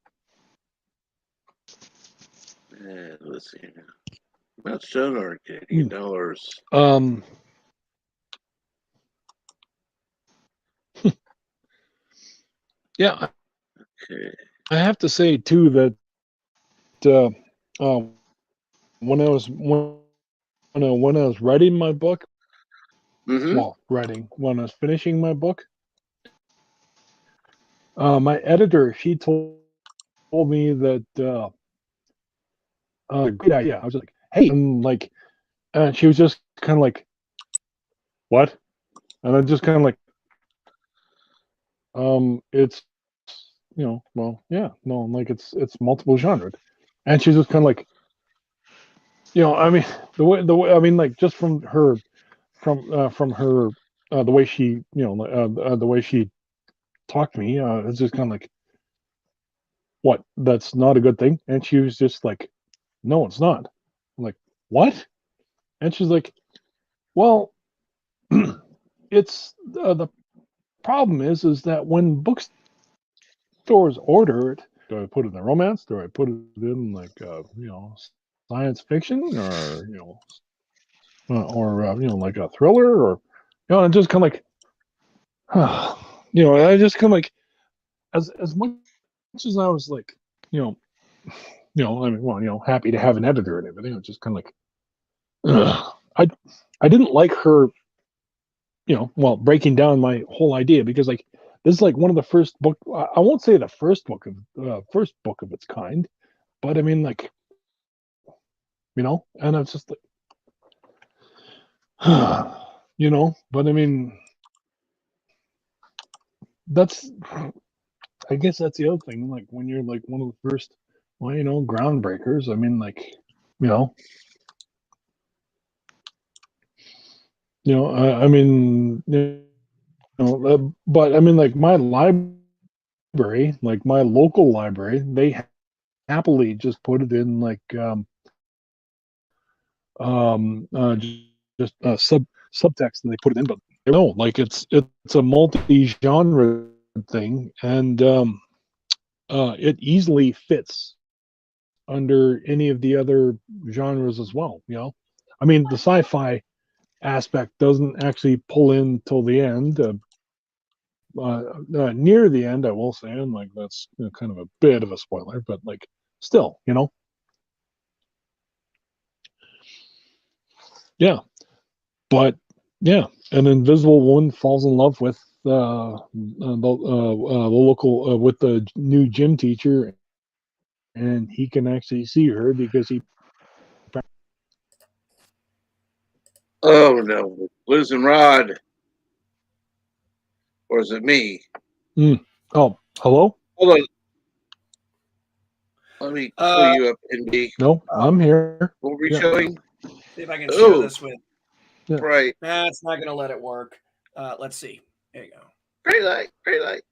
And let's see. That's shown our Canadian dollars. Yeah, Okay. I have to say too that uh, when when I was writing my book, Mm-hmm. when I was finishing my book, my editor she told me that great idea. I was just like, hey, and like, and she was just kind of like, what? And I just kind of like, it's well, yeah, no, like it's multiple genres, and she's just kind of like, I mean, I mean, like just from her the way she the way she talked to me, it's just kind of like, what? That's not a good thing. And she was just like, no, it's not. I'm like, what? And she's like, well, it's the problem is that when bookstores order it, do I put it in romance? Do I put it in like science fiction, or like a thriller, or and just kind of like, I just kind of like, as much as I was like, you know, I mean, well, happy to have an editor and everything. I'm just kind of like, ugh. I didn't like her, well, breaking down my whole idea, because like this is like one of the first book. I won't say the first book of its kind, but I mean like, and it's just like, but I mean that's, I guess that's the other thing. Like when you're like one of the first, well, groundbreakers. I mean, like, you know, I mean, but I mean, like my library, like my local library, they happily just put it in like just subtext, and they put it in. But no, like it's a multi-genre thing, and it easily fits under any of the other genres as well. I mean, the sci-fi aspect doesn't actually pull in till the end. Near the end, I will say, and like that's kind of a bit of a spoiler, but like still, yeah. But yeah, an invisible woman falls in love with the local with the new gym teacher, and he can actually see her because he. Oh no, Liz and Rod, or is it me? Oh, hello. Hold on. Let me pull you up, Indy. No, I'm here. What were we Yeah. showing? See if I can share Oh, this with. Yeah. right. Nah, it's not going to let it work. Let's see. There you go. Very light, very light.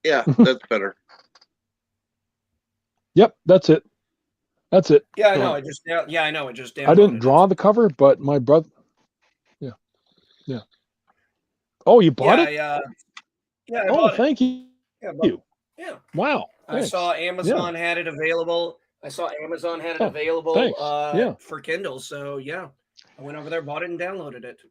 Yeah, that's better. Yep, that's it. That's it. Yeah, I know. I know. It just downloaded. I didn't draw the cover, but my brother. Yeah. Yeah. Oh, you bought it? Yeah, I Oh, bought it. thank you. Yeah, Yeah. Wow. I saw Amazon had it available. Thanks. Yeah. For Kindle. So yeah, I went over there, bought it, and downloaded it.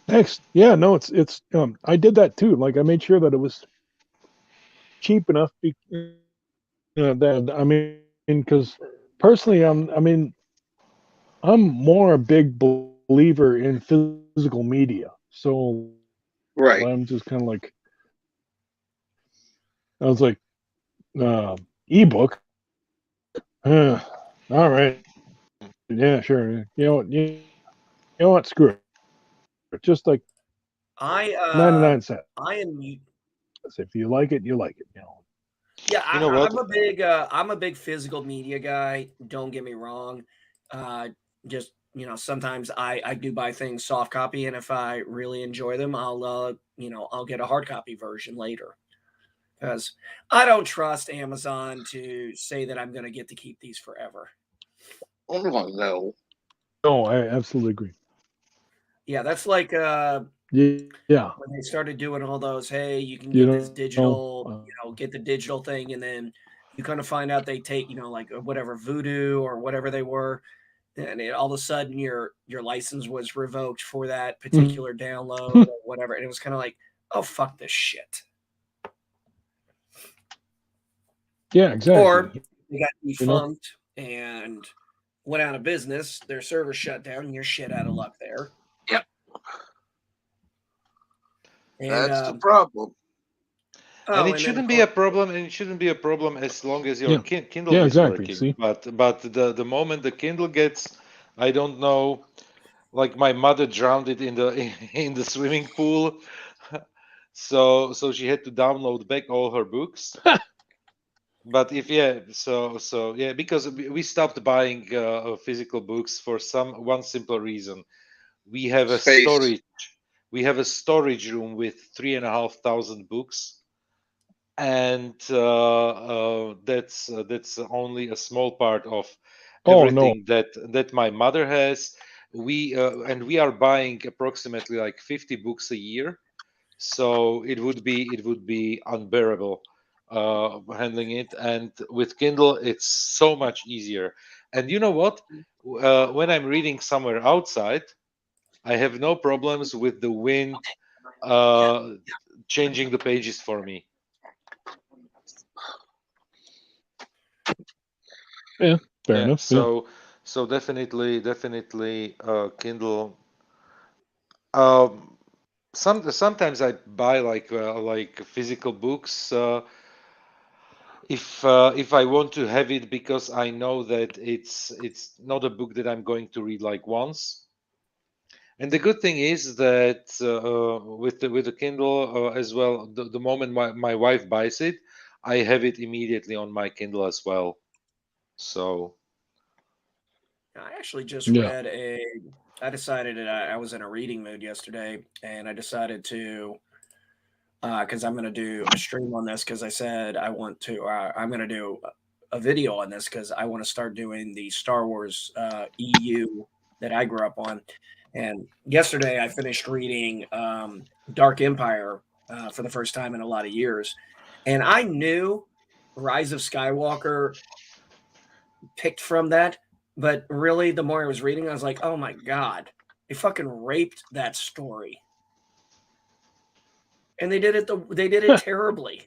Thanks. Yeah. No, it's. I did that too. Like I made sure that it was cheap enough. That I mean, because personally, I'm more a big believer in physical media. So Right. I'm just kind of like, I was like, ebook. All right. Yeah, sure. You know what? Screw it. Just like I 99 cents. I am. If you like it, you like it. Yeah, You know what? I'm a big physical media guy. Don't get me wrong. Just sometimes I do buy things soft copy, and if I really enjoy them, I'll get a hard copy version later. Because I don't trust Amazon to say that I'm going to get to keep these forever. Oh no. No, I absolutely agree. Yeah, that's like Yeah. when they started doing all those, hey, you can get this digital, get the digital thing, and then you kind of find out they take, like whatever Voodoo or whatever they were, and all of a sudden your license was revoked for that particular download or whatever, and it was kind of like, oh fuck this shit. Yeah, exactly. Or they got defunct and went out of business, their server shut down, and you're shit out of luck there. Yep. And, that's the problem. And it shouldn't be a problem. And it shouldn't be a problem as long as your Kindle is working. See? But the moment the Kindle gets, I don't know, like my mother drowned it in the swimming pool, so she had to download back all her books. But because we stopped buying physical books for one simple reason. We have a Space. storage room with 3,500 books, and that's only a small part of everything that my mother has. We are buying approximately like 50 books a year, so it would be unbearable handling it. And with Kindle, it's so much easier. And you know what? When I'm reading somewhere outside, I have no problems with the wind changing the pages for me. Yeah, fair enough. So definitely Kindle. Sometimes I buy like physical books if I want to have it, because I know that it's not a book that I'm going to read like once. And the good thing is that with the Kindle as well, the moment my wife buys it, I have it immediately on my Kindle as well. So I actually just read I decided that I was in a reading mood yesterday, and I decided to, because I'm going to do a stream on this, because I said I'm going to do a video on this because I want to start doing the Star Wars EU that I grew up on. And yesterday I finished reading Dark Empire for the first time in a lot of years. And I knew Rise of Skywalker picked from that. But really, the more I was reading, I was like, oh my God, they fucking raped that story. And they did it terribly.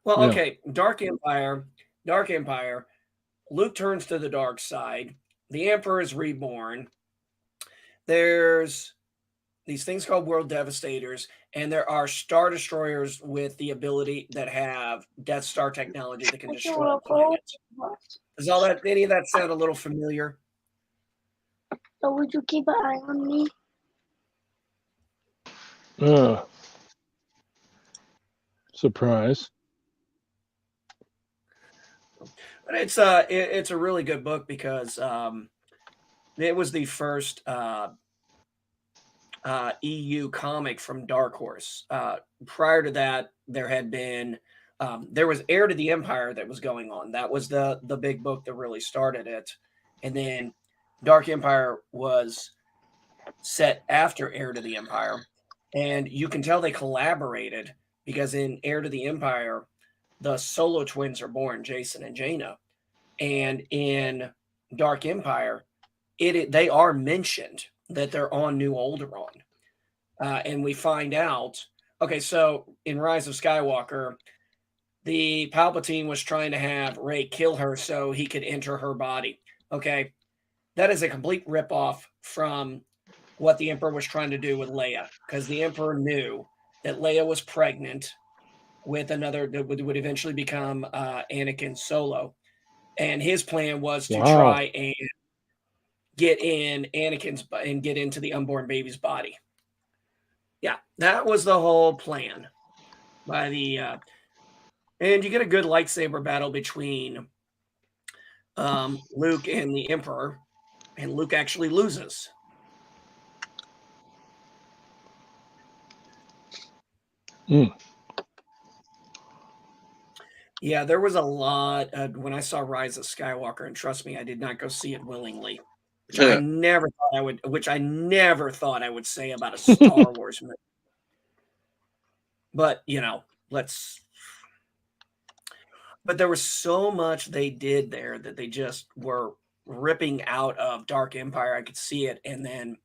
Well, okay, Dark Empire, Luke turns to the dark side. The Emperor is reborn. There's these things called World Devastators, and there are Star Destroyers with the ability that have Death Star technology that can destroy a planet. Does any of that sound a little familiar? So would you keep an eye on me? Surprise. But it's a really good book because it was the first EU comic from Dark Horse. Prior to that, there was Heir to the Empire that was going on. That was the big book that really started it, and then Dark Empire was set after Heir to the Empire, and you can tell they collaborated because in Heir to the Empire, the Solo twins are born, Jason and Jaina, and in Dark Empire, they are mentioned that they're on New Alderaan. And we find out, okay, so in Rise of Skywalker, the Palpatine was trying to have Rey kill her so he could enter her body. Okay, that is a complete ripoff from what the Emperor was trying to do with Leia, because the Emperor knew that Leia was pregnant with another that would eventually become Anakin Solo. And his plan was to try and get in Anakin's and get into the unborn baby's body. Yeah, that was the whole plan by the and you get a good lightsaber battle between Luke and the Emperor, and Luke actually loses. Yeah, there was a lot when I saw Rise of Skywalker, and trust me, I did not go see it willingly. Which I never thought I would say about a Star Wars movie. But but there was so much they did there that they just were ripping out of Dark Empire. I could see it, and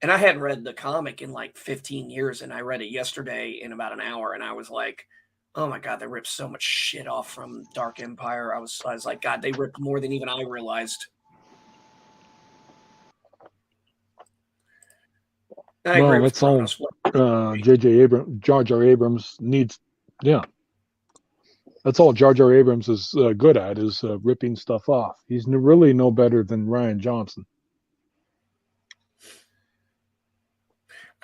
I hadn't read the comic in like 15 years, and I read it yesterday in about an hour, and I was like, oh my God, they ripped so much shit off from Dark Empire. I was like, God, they ripped more than even I realized. Well, that's all Jar Jar Abrams needs. Yeah. That's all Jar Jar Abrams is good at is ripping stuff off. He's really no better than Rian Johnson.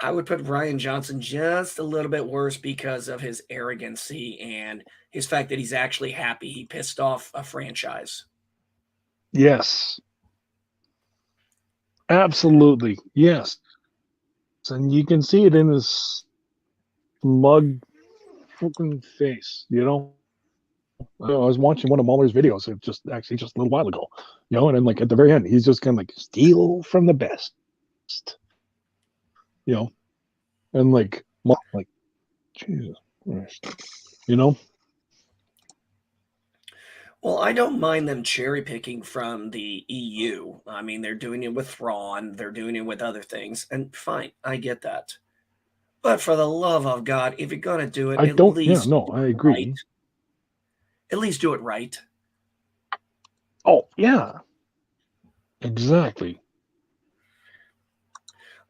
I would put Rian Johnson just a little bit worse because of his arrogancy and his fact that he's actually happy he pissed off a franchise. Yes. Absolutely. Yes. And you can see it in his smug fucking face, I was watching one of Mahler's videos just a little while ago, and then like at the very end, he's just kind of like steal from the best, and like Jesus Christ, Well, I don't mind them cherry picking from the EU. I mean, they're doing it with Thrawn, they're doing it with other things, and fine, I get that. But for the love of God, if you're gonna do it, I agree. Right. At least do it right. Oh yeah, exactly.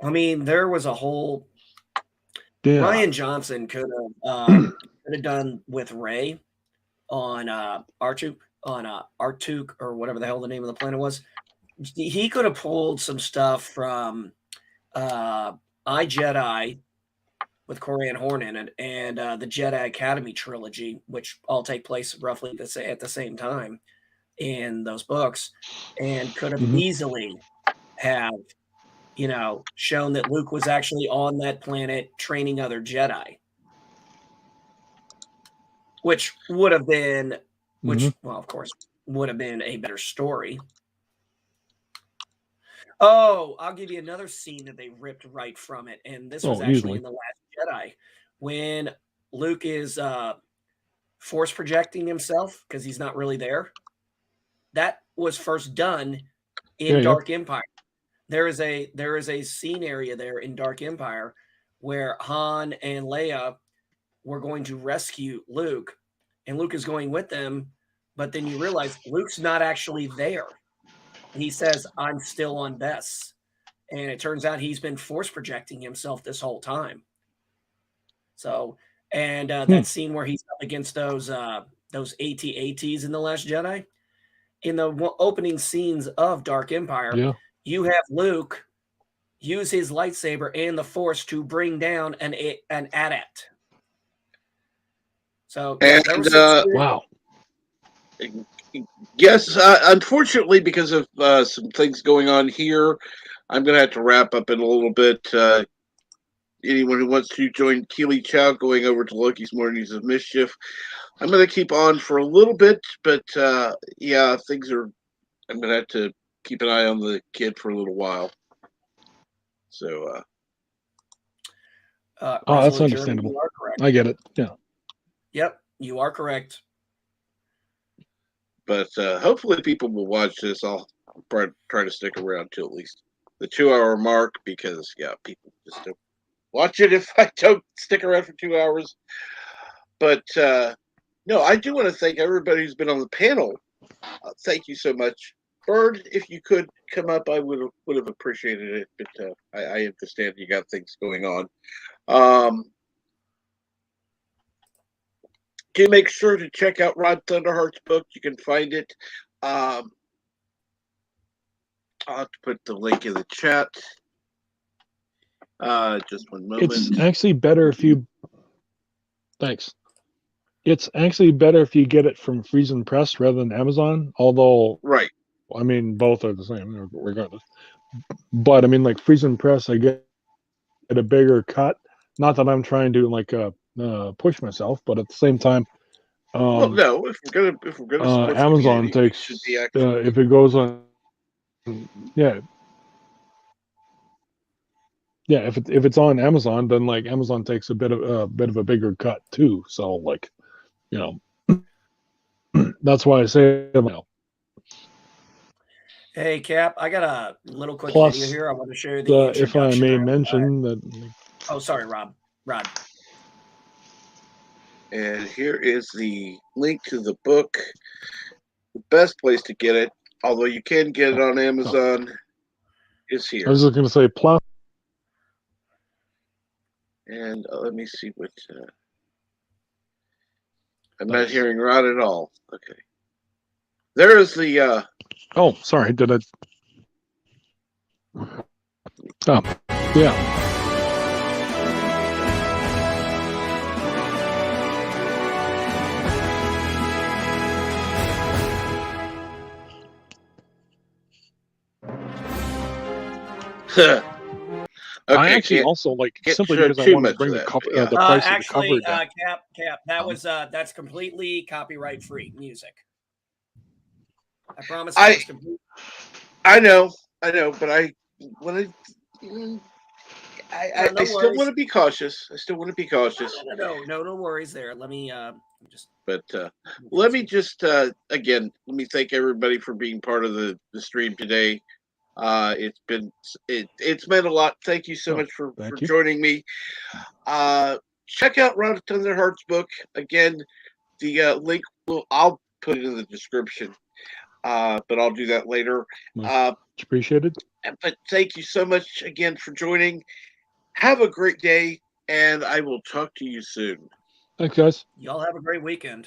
I mean, there was a whole Rian Johnson could have done with Rey on Artuk or whatever the hell the name of the planet was. He could have pulled some stuff from I, Jedi with Corian Horn in it and the Jedi Academy trilogy, which all take place roughly at the same time in those books, and could have easily have shown that Luke was actually on that planet training other Jedi, which would have been, well, of course, would have been a better story. Oh, I'll give you another scene that they ripped right from it, and this was actually in The Last Jedi, when Luke is force projecting himself because he's not really there. That was first done in Dark Empire. There is a scene area there in Dark Empire where Han and Leia were going to rescue Luke, and Luke is going with them, but then you realize Luke's not actually there. He says, I'm still on Bess. And it turns out he's been force projecting himself this whole time. So, and that scene where he's up against those AT-ATs in The Last Jedi, in the opening scenes of Dark Empire, you have Luke use his lightsaber and the Force to bring down an AT-AT. So yeah, there And was some Wow. yes, unfortunately, because of some things going on here, I'm going to have to wrap up in a little bit. Anyone who wants to join Keely Chow going over to Loki's Mornings of Mischief, I'm going to keep on for a little bit, but yeah, things are. I'm going to have to keep an eye on the kid for a little while. So, Oh, that's Resolute German, understandable. you are correct. I get it. Yeah. Yep, you are correct. but hopefully people will watch this. I'll try to stick around till at least the 2 hour mark because yeah, people just don't watch it if I don't stick around for 2 hours. But no, I do want to thank everybody who's been on the panel. Thank you so much, Bird. If you could come up, I would have appreciated it. But I understand you got things going on. Do make sure to check out Rod Thunderheart's book. You can find it. I'll have to put the link in the chat. Just one moment. It's actually better if you. Thanks. It's actually better if you get it from Friesen Press rather than Amazon. Although, Right. I mean, both are the same regardless. But I mean, like Friesen Press, I get a bigger cut. Not that I'm trying to push myself, but at the same time, Well, no. If we're gonna support the Amazon community, we takes should be actually. if it goes on, yeah, yeah. If it's on Amazon, then like Amazon takes a bit of a bigger cut too. So like, you know, that's why I say Hey Cap, I got a little quick Plus, video here. I want to show you the if I introduction. may mention that. Oh, sorry, Rod. And here is the link to the book. The best place to get it, although you can get it on Amazon, is here. I was just going to say plus. And let me see what. I'm not hearing Rod at all. Okay. There is the. Oh, sorry. Did I? Oh, yeah. Okay, I actually also simply because I wanted to bring the price of the cover down. Cap, that was that's completely copyright free music. I promise. I know, but I want to. I still want to be cautious. No worries there. Let me just. But let me just again, let me thank everybody for being part of the stream today. It's meant a lot. Thank you so much for joining me. Check out Ron Thunderheart's book again. The link I'll put it in the description, but I'll do that later. Much appreciated. But thank you so much again for joining. Have a great day, and I will talk to you soon. Thanks, guys. Y'all have a great weekend.